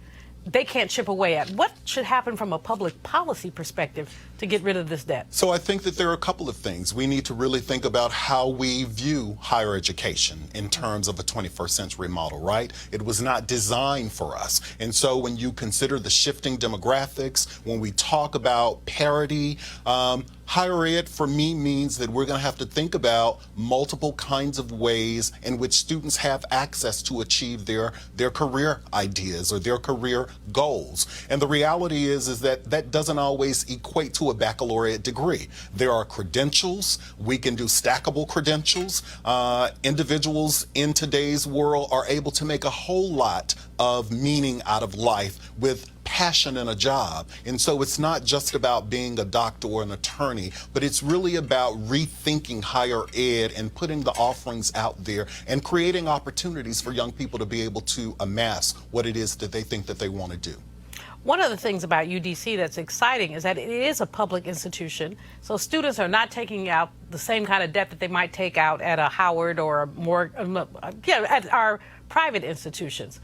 they can't chip away at. What should happen from a public policy perspective to get rid of this debt? So I think that there are a couple of things. We need to really think about how we view higher education in terms of a 21st century model, right? It was not designed for us. And so when you consider the shifting demographics, when we talk about parity, higher ed for me means that we're going to have to think about multiple kinds of ways in which students have access to achieve their career ideas or their career goals. And the reality is that that doesn't always equate to a baccalaureate degree. There are credentials. We can do stackable credentials. Individuals in today's world are able to make a whole lot of meaning out of life with passion in a job. And so it's not just about being a doctor or an attorney, but it's really about rethinking higher ed and putting the offerings out there and creating opportunities for young people to be able to amass what it is that they think that they want to do. One of the things about UDC that's exciting is that it is a public institution, so students are not taking out the same kind of debt that they might take out at a Howard or a more, at our private institutions.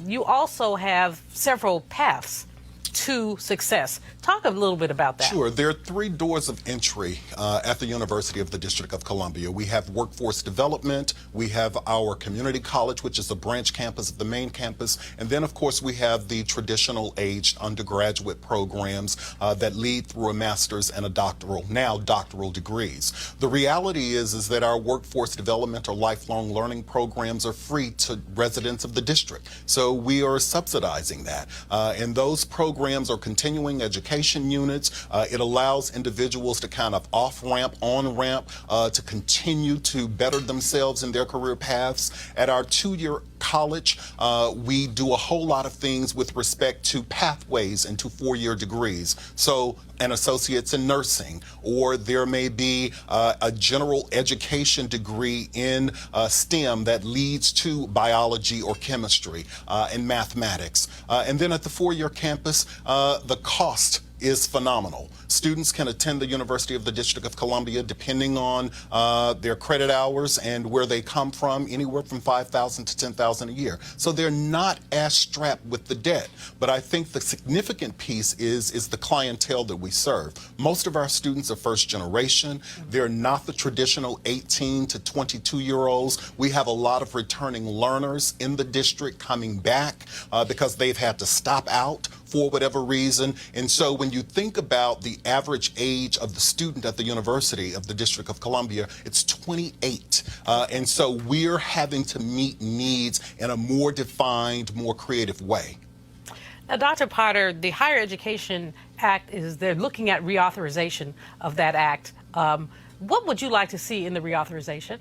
You also have several paths to success. Talk a little bit about that. Sure. There are three doors of entry at the University of the District of Columbia. We have workforce development, we have our community college, which is a branch campus of the main campus, and then of course we have the traditional aged undergraduate programs that lead through a master's and a doctoral degrees. The reality is that our workforce development or lifelong learning programs are free to residents of the district. So we are subsidizing that. And those programs are continuing education units. It allows individuals to kind of off-ramp, on-ramp, to continue to better themselves in their career paths. At our two-year college, we do a whole lot of things with respect to pathways into four-year degrees. So an associate's in nursing, or there may be a general education degree in STEM that leads to biology or chemistry and mathematics. And then at the four-year campus, the cost is phenomenal. Students can attend the University of the District of Columbia depending on their credit hours and where they come from, anywhere from $5,000 to $10,000 a year. So they're not as strapped with the debt. But I think the significant piece is the clientele that we serve. Most of our students are first generation. They're not the traditional 18 to 22-year-olds. We have a lot of returning learners in the district coming back because they've had to stop out for whatever reason. And so when you think about the average age of the student at the University of the District of Columbia, it's 28. And so we're having to meet needs in a more defined, more creative way. Now, Dr. Potter, the Higher Education Act they're looking at reauthorization of that act. What would you like to see in the reauthorization?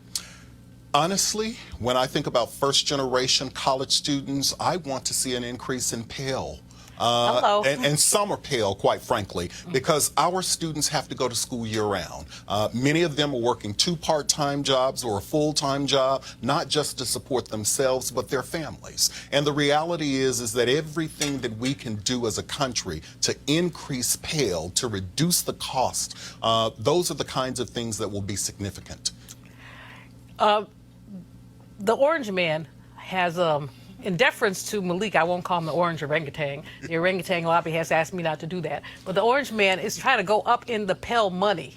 Honestly, when I think about first generation college students, I want to see an increase in Pell. And some are Pell, quite frankly, because our students have to go to school year-round. Many of them are working two part-time jobs or a full-time job, not just to support themselves, but their families. And the reality is that everything that we can do as a country to increase Pell, to reduce the cost, those are the kinds of things that will be significant. The Orange Man has in deference to Malik, I won't call him the orange orangutan. The orangutan lobby has asked me not to do that. But the Orange Man is trying to go up in the Pell money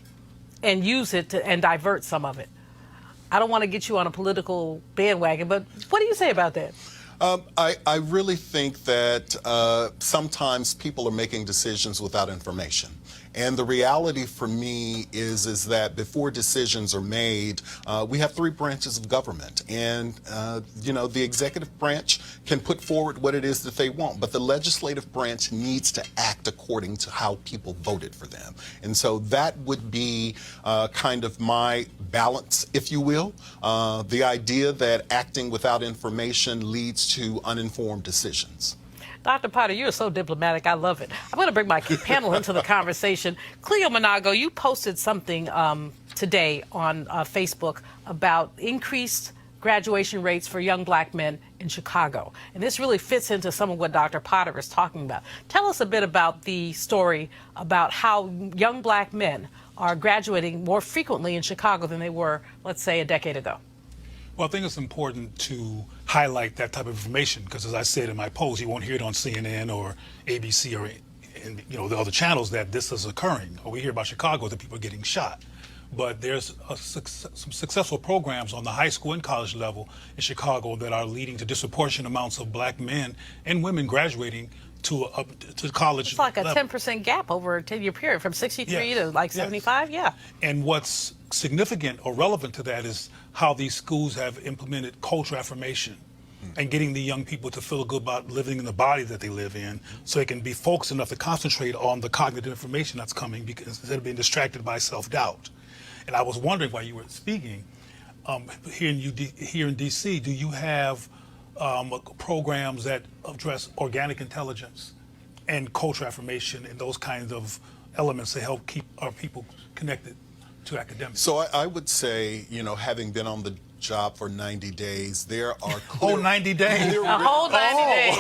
and use it and divert some of it. I don't want to get you on a political bandwagon, but what do you say about that? I really think that sometimes people are making decisions without information. And the reality for me is that before decisions are made, we have three branches of government. And, the executive branch can put forward what it is that they want, but the legislative branch needs to act according to how people voted for them. And so that would be kind of my balance, if you will. The idea that acting without information leads to uninformed decisions. Dr. Potter, you're so diplomatic. I love it. I'm going to bring my panel into the conversation. Cleo Monago, you posted something today on Facebook about increased graduation rates for young black men in Chicago. And this really fits into some of what Dr. Potter is talking about. Tell us a bit about the story about how young black men are graduating more frequently in Chicago than they were, let's say, a decade ago. Well, I think it's important to highlight that type of information because, as I said in my post, you won't hear it on CNN or ABC or the other channels that this is occurring. Or we hear about Chicago that people are getting shot. But there's some successful programs on the high school and college level in Chicago that are leading to disproportionate amounts of black men and women graduating to college. It's like a level. 10% gap over a 10-year period from 63 to like 75. Yeah. And what's significant or relevant to that is how these schools have implemented cultural affirmation and getting the young people to feel good about living in the body that they live in so they can be focused enough to concentrate on the cognitive information that's coming instead of being distracted by self-doubt. And I was wondering while you were speaking, here in D.C., do you have programs that address organic intelligence and cultural affirmation and those kinds of elements to help keep our people connected to academics? So I would say, having been on the job for 90 days, there are clear... 90 days? A whole 90 days,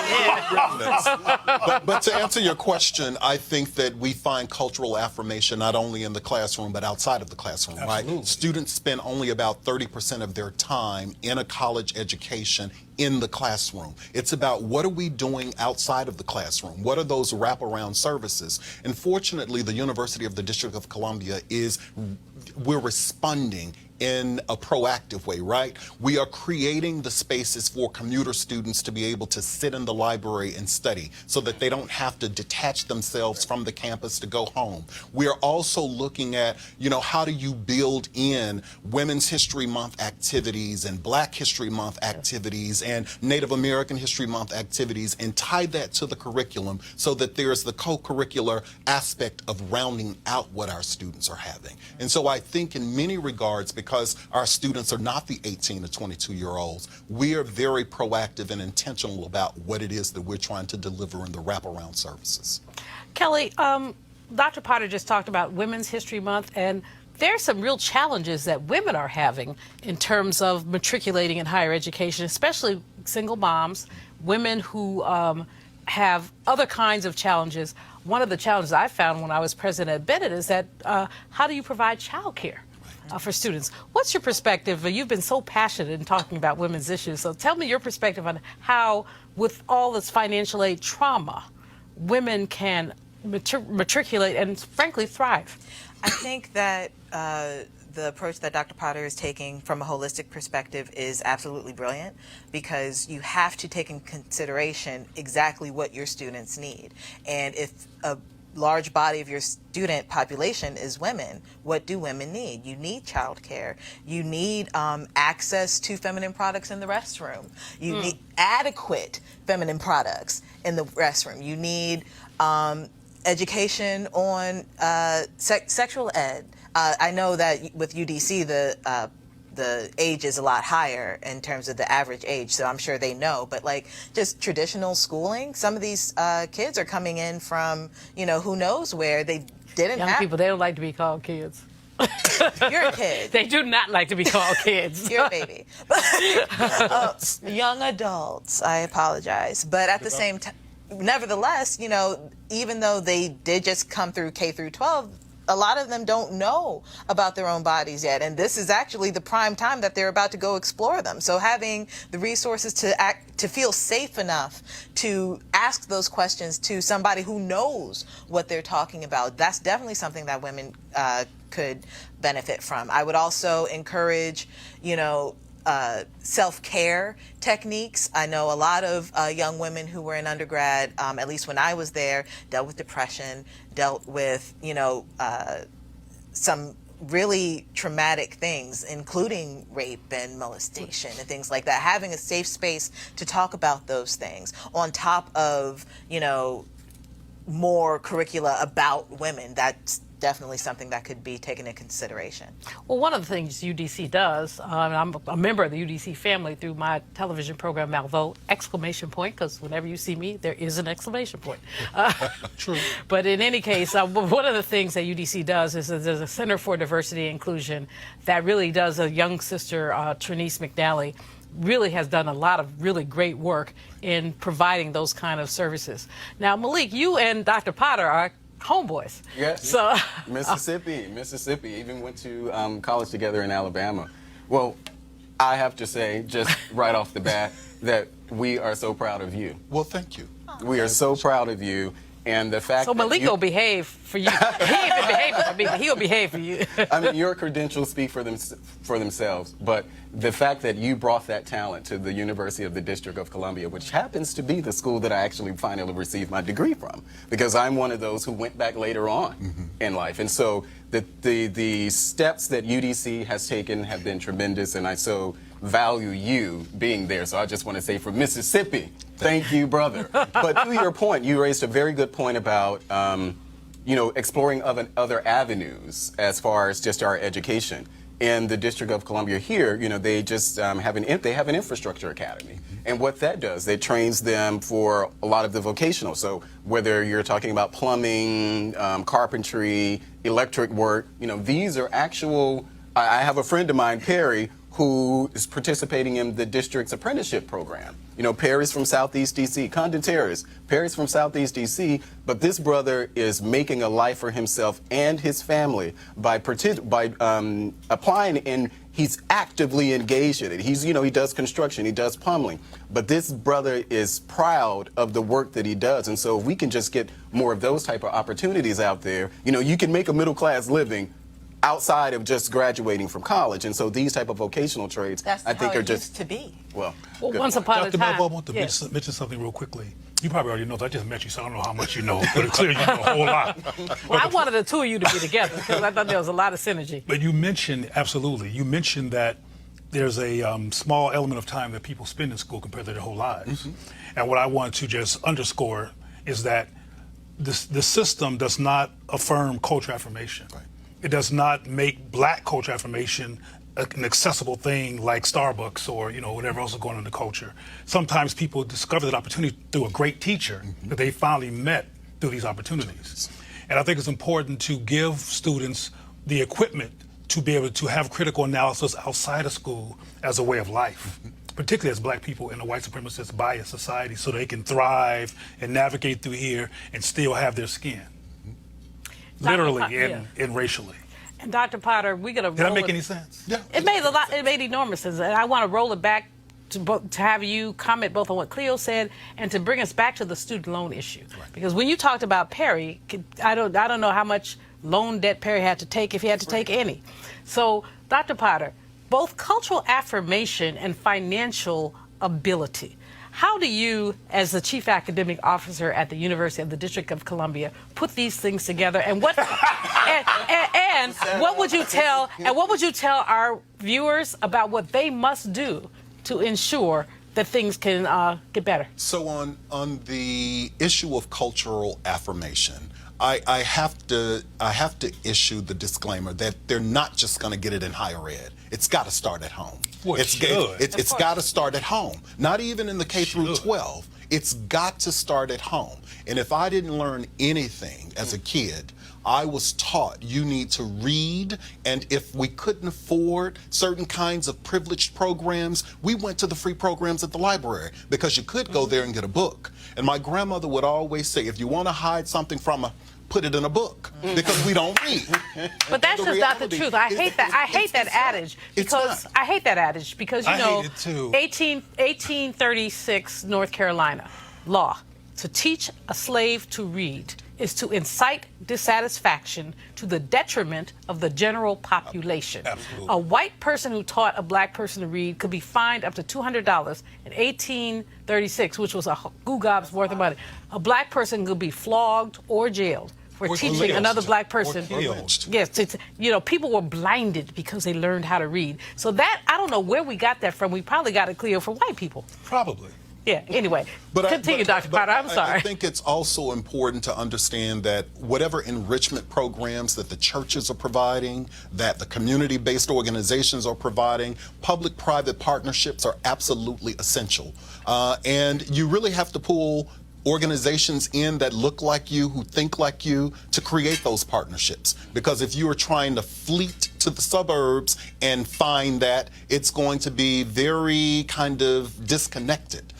yeah. But to answer your question, I think that we find cultural affirmation not only in the classroom, but outside of the classroom, Absolutely. Right? Students spend only about 30% of their time in a college education in the classroom. It's about what are we doing outside of the classroom? What are those wraparound services? And fortunately, the University of the District of Columbia we're responding in a proactive way, right? We are creating the spaces for commuter students to be able to sit in the library and study so that they don't have to detach themselves from the campus to go home. We are also looking at, how do you build in Women's History Month activities and Black History Month activities and Native American History Month activities and tie that to the curriculum so that there's the co-curricular aspect of rounding out what our students are having. And so I think in many regards, because our students are not the 18 to 22-year-olds, we are very proactive and intentional about what it is that we're trying to deliver in the wraparound services. Kelly, Dr. Potter just talked about Women's History Month, and there's some real challenges that women are having in terms of matriculating in higher education, especially single moms, women who have other kinds of challenges. One of the challenges I found when I was president at Bennett is that how do you provide childcare for students? What's your perspective? You've been so passionate in talking about women's issues, so tell me your perspective on how, with all this financial aid trauma, women can matriculate and, frankly, thrive. I think that the approach that Dr. Potter is taking from a holistic perspective is absolutely brilliant because you have to take in consideration exactly what your students need. And if a large body of your student population is women, what do women need? You need childcare. You need access to feminine products in the restroom. You need adequate feminine products in the restroom. You need education on sexual ed. I know that with UDC, the age is a lot higher in terms of the average age, so I'm sure they know. But like just traditional schooling, some of these kids are coming in from, who knows where. They didn't Young people, they don't like to be called kids. You're a kid. They do not like to be called kids. You're a baby. Young adults, I apologize. But at the same time, nevertheless, even though they did just come through K through 12, a lot of them don't know about their own bodies yet, and this is actually the prime time that they're about to go explore them. So having the resources to feel safe enough to ask those questions to somebody who knows what they're talking about, that's definitely something that women could benefit from. I would also encourage, self-care techniques. I know a lot of young women who were in undergrad, at least when I was there, dealt with depression, dealt with, some really traumatic things, including rape and molestation and things like that. Having a safe space to talk about those things on top of, more curricula about women, that's definitely something that could be taken into consideration. Well, one of the things UDC does, and I'm a member of the UDC family through my television program, Malvo, exclamation point, because whenever you see me, there is an exclamation point. True. But in any case, one of the things that UDC does is there's a Center for Diversity and Inclusion that really does, a young sister, Trinice McNally, really has done a lot of really great work in providing those kind of services. Now, Malik, you and Dr. Potter are homeboys. Yes. So Mississippi. Even went to college together in Alabama. Well, I have to say, just right off the bat, that we are so proud of you. Well, thank you. We are so proud of you. And the fact so Malik will behave for you. He ain't been behaving for me, but he'll behave for you. I mean, your credentials speak for themselves, but the fact that you brought that talent to the University of the District of Columbia, which happens to be the school that I actually finally received my degree from, because I'm one of those who went back later on in life. And so the steps that UDC has taken have been tremendous, and I so value you being there. So I just want to say, from Mississippi, thank you, brother. But to your point, you raised a very good point about exploring other avenues as far as just our education. In the District of Columbia here, they just have an infrastructure academy. And what that does, it trains them for a lot of the vocational. So whether you're talking about plumbing, carpentry, electric work, these are actual. I have a friend of mine, Perry, who is participating in the district's apprenticeship program. Perry's from Southeast D.C., Condon Terrace. Perry's from Southeast D.C., but this brother is making a life for himself and his family by applying, and he's actively engaged in it. He does construction, he does plumbing, but this brother is proud of the work that he does. And so if we can just get more of those type of opportunities out there, you can make a middle-class living outside of just graduating from college. And so these type of vocational trades, I think, are just used to be. Well, once upon a Dr. time. Melville, I want to mention something real quickly. You probably already know. I just met you, so I don't know how much you know, but clearly you know a whole lot. Well, I wanted the two of you to be together because I thought there was a lot of synergy. But you mentioned that there's a small element of time that people spend in school compared to their whole lives. And what I want to just underscore is that the system does not affirm culture affirmation. Right. It does not make black culture affirmation an accessible thing like Starbucks or whatever else is going on in the culture. Sometimes people discover that opportunity through a great teacher that they finally met through these opportunities. And I think it's important to give students the equipment to be able to have critical analysis outside of school as a way of life, particularly as black people in a white supremacist biased society, so they can thrive and navigate through here and still have their skin. Literally and racially. And Dr. Potter, we're gonna. Did that make any sense? Yeah. It made enormous sense, and I want to roll it back to have you comment both on what Cleo said and to bring us back to the student loan issue. Right. Because when you talked about Perry, I don't know how much loan debt Perry had to take, if he had to take any. So, Dr. Potter, both cultural affirmation and financial ability. How do you, as the chief academic officer at the University of the District of Columbia, put these things together? And what and what would you tell our viewers about what they must do to ensure that things can get better? So on the issue of cultural affirmation, I have to issue the disclaimer that they're not just going to get it in higher ed. It's got to start at home. Well, it's got to start at home. Not even in the K through 12. It's got to start at home. And if I didn't learn anything as a kid, I was taught you need to read, and if we couldn't afford certain kinds of privileged programs, we went to the free programs at the library because you could go there and get a book. And my grandmother would always say, if you want to hide something from a put it in a book because we don't read. But that's just not the truth. I hate that adage because I hate that adage because 1836 North Carolina law, to teach a slave to read is to incite dissatisfaction to the detriment of the general population. Absolutely. A white person who taught a black person to read could be fined up to $200 in 1836, which was a goo-gob's worth of money. A black person could be flogged or jailed for teaching lynched. another black person. Or lynched. Yes, people were blinded because they learned how to read. So that, I don't know where we got that from. We probably got it clear for white people. Probably. Yeah, anyway, continue, Dr. Potter. I'm sorry. I think it's also important to understand that whatever enrichment programs that the churches are providing, that the community-based organizations are providing, public-private partnerships are absolutely essential. And you really have to pull organizations in that look like you, who think like you, to create those partnerships. Because if you are trying to fleet to the suburbs and find that, it's going to be very kind of disconnected.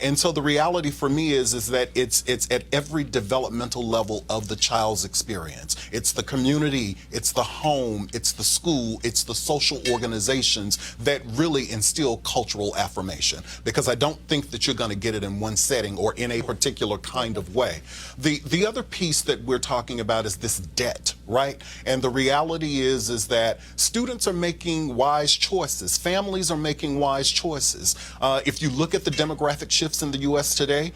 And so the reality for me is that it's at every developmental level of the child's experience. It's the community, it's the home, it's the school, it's the social organizations that really instill cultural affirmation. Because I don't think that you're going to get it in one setting or in a particular kind of way. The other piece that we're talking about is this debt, right? And the reality is that students are making wise choices. Families are making wise choices. If you look at the demographic shifts in the U.S. today,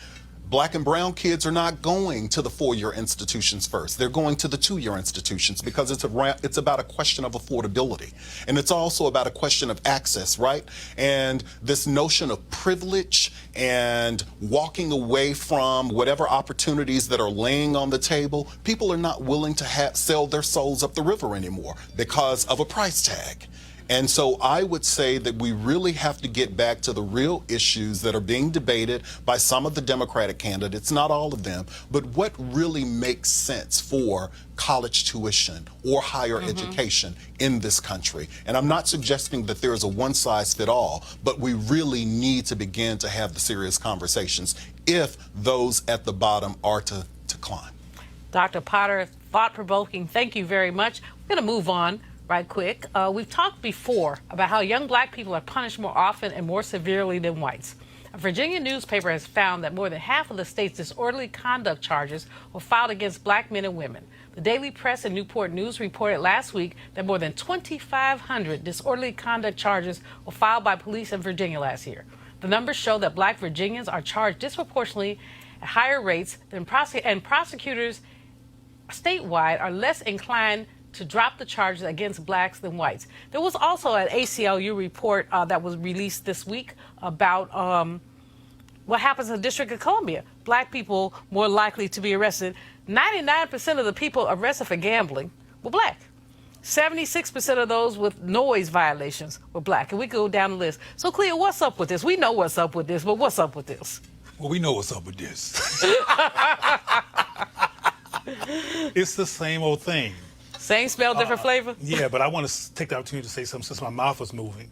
black and brown kids are not going to the 4-year institutions first. They're going to the 2-year institutions because it's about a question of affordability. And it's also about a question of access, right? And this notion of privilege and walking away from whatever opportunities that are laying on the table, people are not willing to sell their souls up the river anymore because of a price tag. And so I would say that we really have to get back to the real issues that are being debated by some of the Democratic candidates, not all of them, but what really makes sense for college tuition or higher education in this country. And I'm not suggesting that there is a one-size-fits-all, but we really need to begin to have the serious conversations if those at the bottom are to climb. Dr. Potter, thought-provoking. Thank you very much. We're going to move on right quick. We've talked before about how young black people are punished more often and more severely than whites. A Virginia newspaper has found that more than half of the state's disorderly conduct charges were filed against black men and women. The Daily Press and Newport News reported last week that more than 2,500 disorderly conduct charges were filed by police in Virginia last year. The numbers show that Black Virginians are charged disproportionately at higher rates than prosecutors statewide are less inclined to drop the charges against blacks than whites. There was also an ACLU report that was released this week about what happens in the District of Columbia. Black people more likely to be arrested. 99% of the people arrested for gambling were black. 76% of those with noise violations were black. And we go down the list. So, Cleo, what's up with this? We know what's up with this, but what's up with this? Well, we know what's up with this. It's the same old thing. Same smell, different flavor? Yeah, but I want to take the opportunity to say something since my mouth was moving.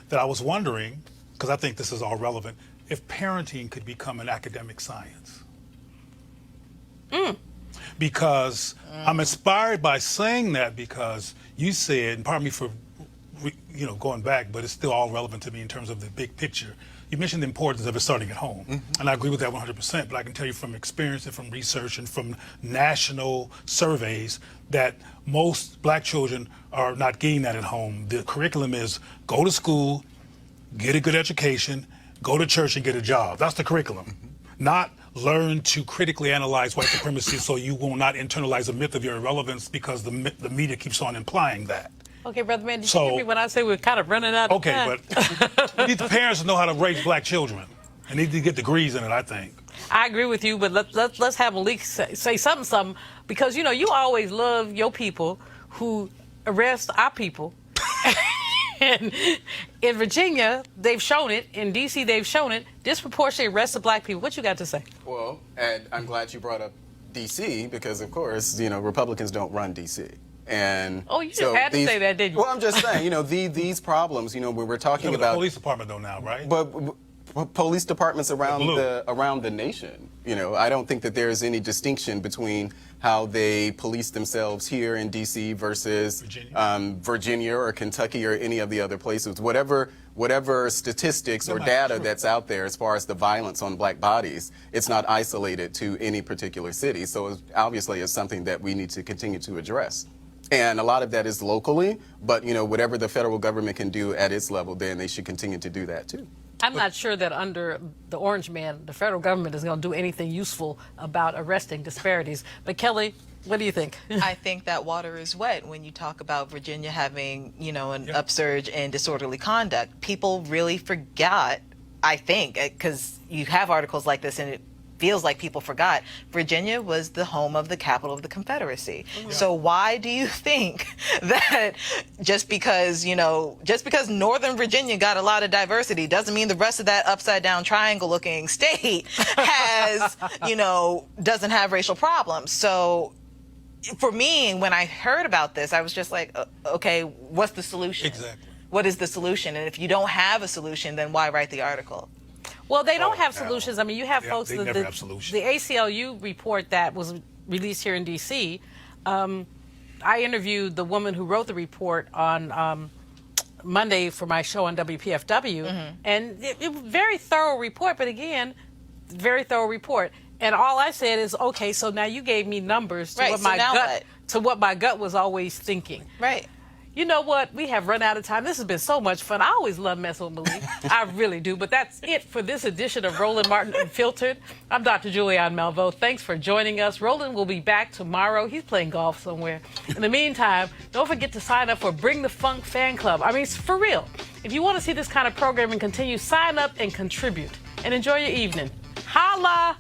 That I was wondering, because I think this is all relevant, if parenting could become an academic science. Because I'm inspired by saying that because you said, and pardon me for going back, but it's still all relevant to me in terms of the big picture. You mentioned the importance of it starting at home, and I agree with that 100%, but I can tell you from experience and from research and from national surveys that most black children are not getting that at home. The curriculum is go to school, get a good education, go to church and get a job. That's the curriculum. Not learn to critically analyze white supremacy so you will not internalize a myth of your irrelevance because the media keeps on implying that. Okay, Brother Man, did you hear me when I say we're kind of running out of time? Okay, but we need the parents to know how to raise black children. And need to get degrees in it, I think. I agree with you, but let's have Malik say something, because, you always love your people who arrest our people. And in Virginia, they've shown it. In D.C., they've shown it. Disproportionately arrested black people. What you got to say? Well, and I'm glad you brought up D.C. because, of course, Republicans don't run D.C. And you just had to say that, didn't you? Well, I'm just saying, these problems, when we're talking about the police department though now, right? But police departments around the nation. You know, I don't think that there's any distinction between how they police themselves here in D.C. versus Virginia or Kentucky or any of the other places. Whatever statistics or data that's out there as far as the violence on black bodies, it's not isolated to any particular city. So obviously it's something that we need to continue to address. And a lot of that is locally, but you know, whatever the federal government can do at its level, then they should continue to do that too. I'm not sure that under the Orange Man, the federal government is going to do anything useful about arresting disparities. But Kelly, what do you think? I think that water is wet when you talk about Virginia having, you know, an upsurge in disorderly conduct. People really forgot, I think, because you have articles like this and it feels like people forgot, Virginia was the home of the capital of the Confederacy. So why do you think that just because Northern Virginia got a lot of diversity doesn't mean the rest of that upside down triangle looking state has, doesn't have racial problems? So for me, when I heard about this, I was just like, okay, what's the solution? Exactly. What is the solution? And if you don't have a solution, then why write the article? Well, they don't have solutions. I mean, you have folks they that never have solutions. The ACLU report that was released here in D.C. I interviewed the woman who wrote the report on Monday for my show on WPFW, and it was a very thorough report. But again, very thorough report. And all I said is, okay, so now you gave me numbers to what my gut was always thinking. Right. You know what? We have run out of time. This has been so much fun. I always love messing with Malik. I really do. But that's it for this edition of Roland Martin Unfiltered. I'm Dr. Julianne Malveaux. Thanks for joining us. Roland will be back tomorrow. He's playing golf somewhere. In the meantime, don't forget to sign up for Bring the Funk Fan Club. I mean, for real. If you want to see this kind of programming continue, sign up and contribute. And enjoy your evening. Holla!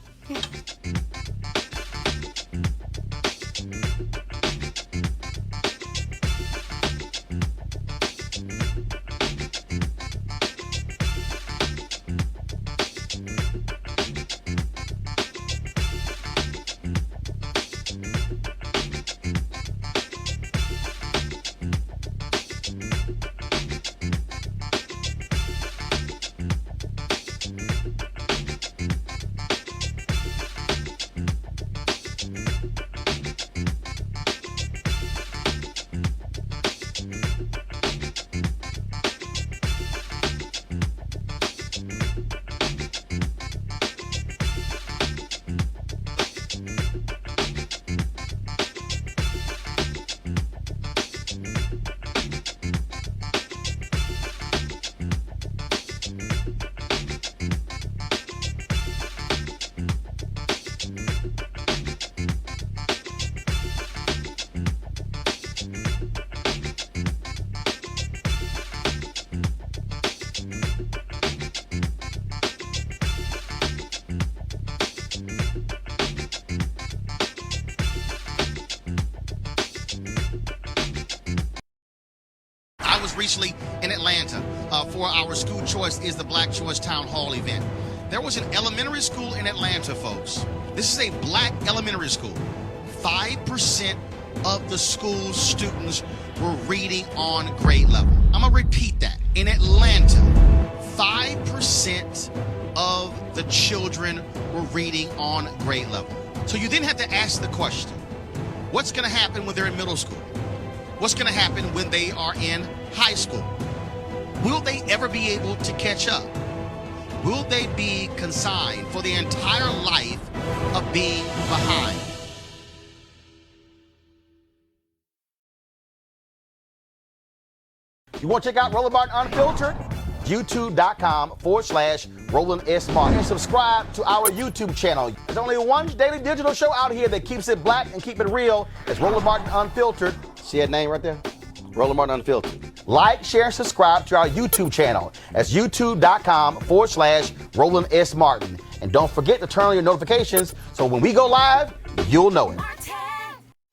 Recently in Atlanta for our School Choice is the Black Choice Town Hall event. There was an elementary school in Atlanta, folks. This is a black elementary school. 5% of the school's students were reading on grade level. I'm gonna repeat that. In Atlanta, 5% of the children were reading on grade level. So you then have to ask the question, what's gonna happen when they're in middle school? What's going to happen when they are in high school? Will they ever be able to catch up? Will they be consigned for the entire life of being behind? You want to check out Roland Martin Unfiltered? YouTube.com/Roland S. Martin. And subscribe to our YouTube channel. There's only one daily digital show out here that keeps it black and keep it real. It's Roland Martin Unfiltered. See that name right there? Roland Martin Unfiltered. Like, share, and subscribe to our YouTube channel. That's YouTube.com/Roland S. Martin. And don't forget to turn on your notifications so when we go live, you'll know it.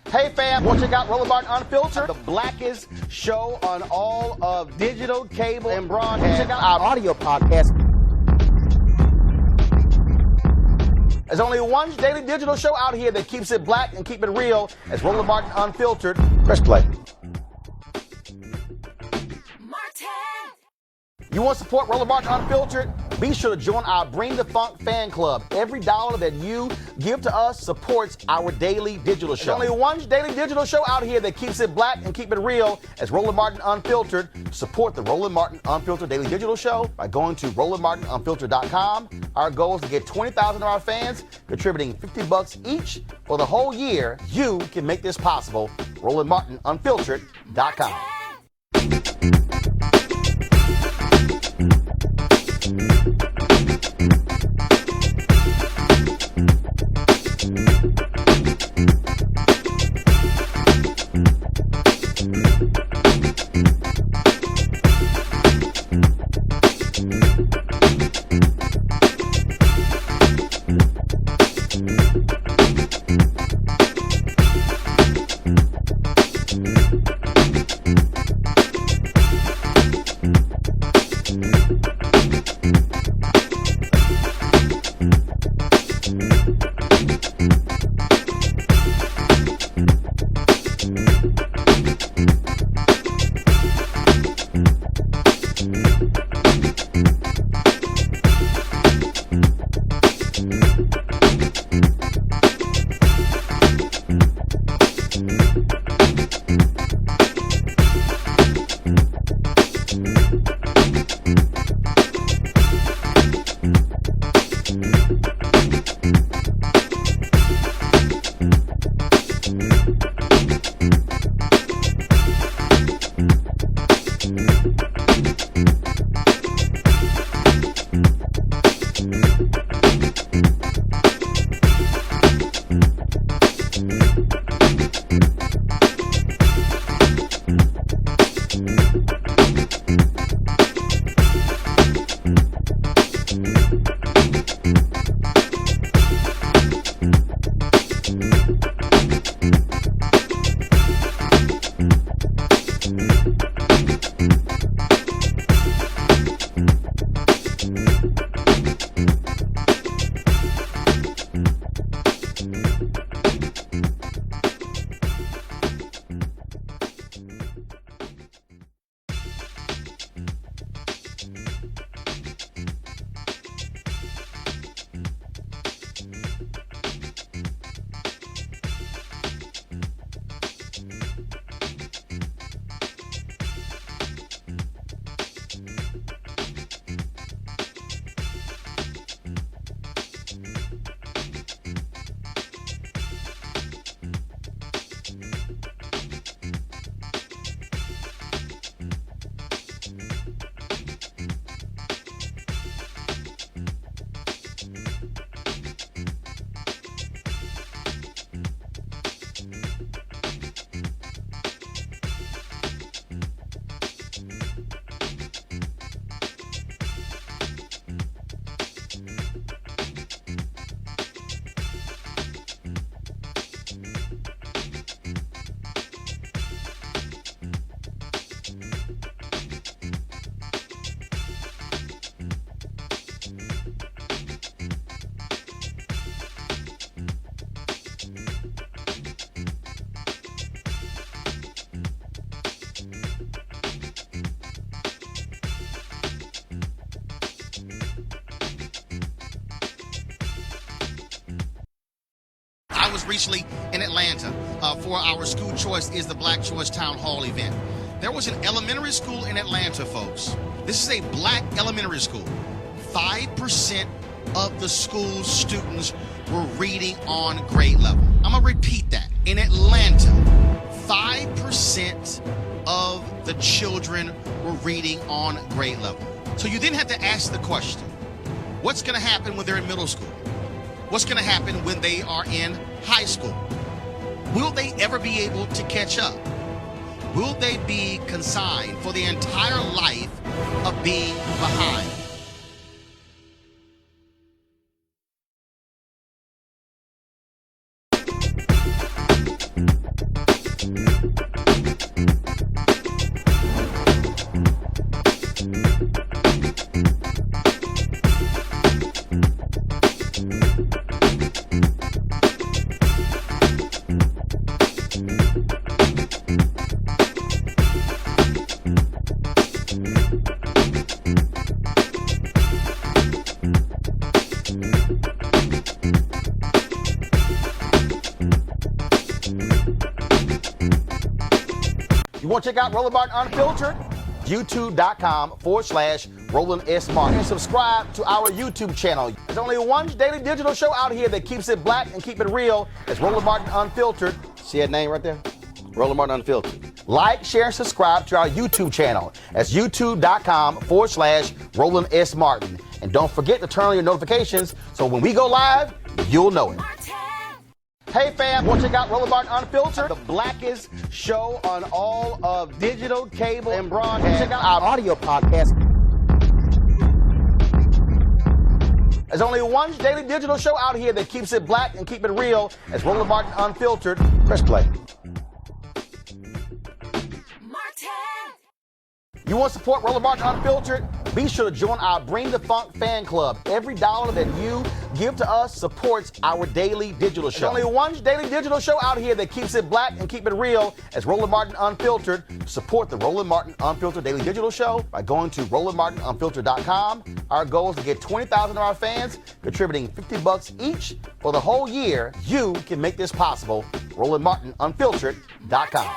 Hey fam, want to check out Roland Martin Unfiltered? The blackest show on all of digital, cable, and broadcast. Check out our audio podcast. There's only one daily digital show out here that keeps it black and keep it real. It's Roland Martin Unfiltered. Press play. You want to support Roland Martin Unfiltered? Be sure to join our Bring the Funk fan club. Every dollar that you give to us supports our daily digital show. There's only one daily digital show out here that keeps it black and keep it real. It's Roland Martin Unfiltered. Support the Roland Martin Unfiltered daily digital show by going to RolandMartinUnfiltered.com. Our goal is to get 20,000 of our fans contributing $50 each for the whole year. You can make this possible. RolandMartinUnfiltered.com. was recently in Atlanta for our School Choice is the Black Choice Town Hall event. There was an elementary school in Atlanta, folks. This is a black elementary school. 5% of the school's students were reading on grade level. I'm going to repeat that. In Atlanta, 5% of the children were reading on grade level. So you then have to ask the question, what's going to happen when they're in middle school? What's going to happen when they are in high school? Will they ever be able to catch up? Will they be consigned for the entire life of being behind? Want to check out Roland Martin Unfiltered? YouTube.com/Roland S. Martin. And subscribe to our YouTube channel. There's only one daily digital show out here that keeps it black and keep it real. It's Roland Martin Unfiltered. See that name right there? Roland Martin Unfiltered. Like, share, and subscribe to our YouTube channel. That's youtube.com/Roland S. Martin. And don't forget to turn on your notifications so when we go live, you'll know it. Hey fam, want to check out Roland Martin Unfiltered, the blackest show on all of digital, cable, and broadcast. Check out our audio podcast. There's only one daily digital show out here that keeps it black and keep it real. It's Roland Martin Unfiltered. Press play. You want to support Roland Martin Unfiltered? Be sure to join our Bring the Funk fan club. Every dollar that you give to us supports our daily digital show. There's only one daily digital show out here that keeps it black and keep it real. It's Roland Martin Unfiltered. Support the Roland Martin Unfiltered daily digital show by going to RolandMartinUnfiltered.com. Our goal is to get 20,000 of our fans contributing $50 each for the whole year. You can make this possible. RolandMartinUnfiltered.com.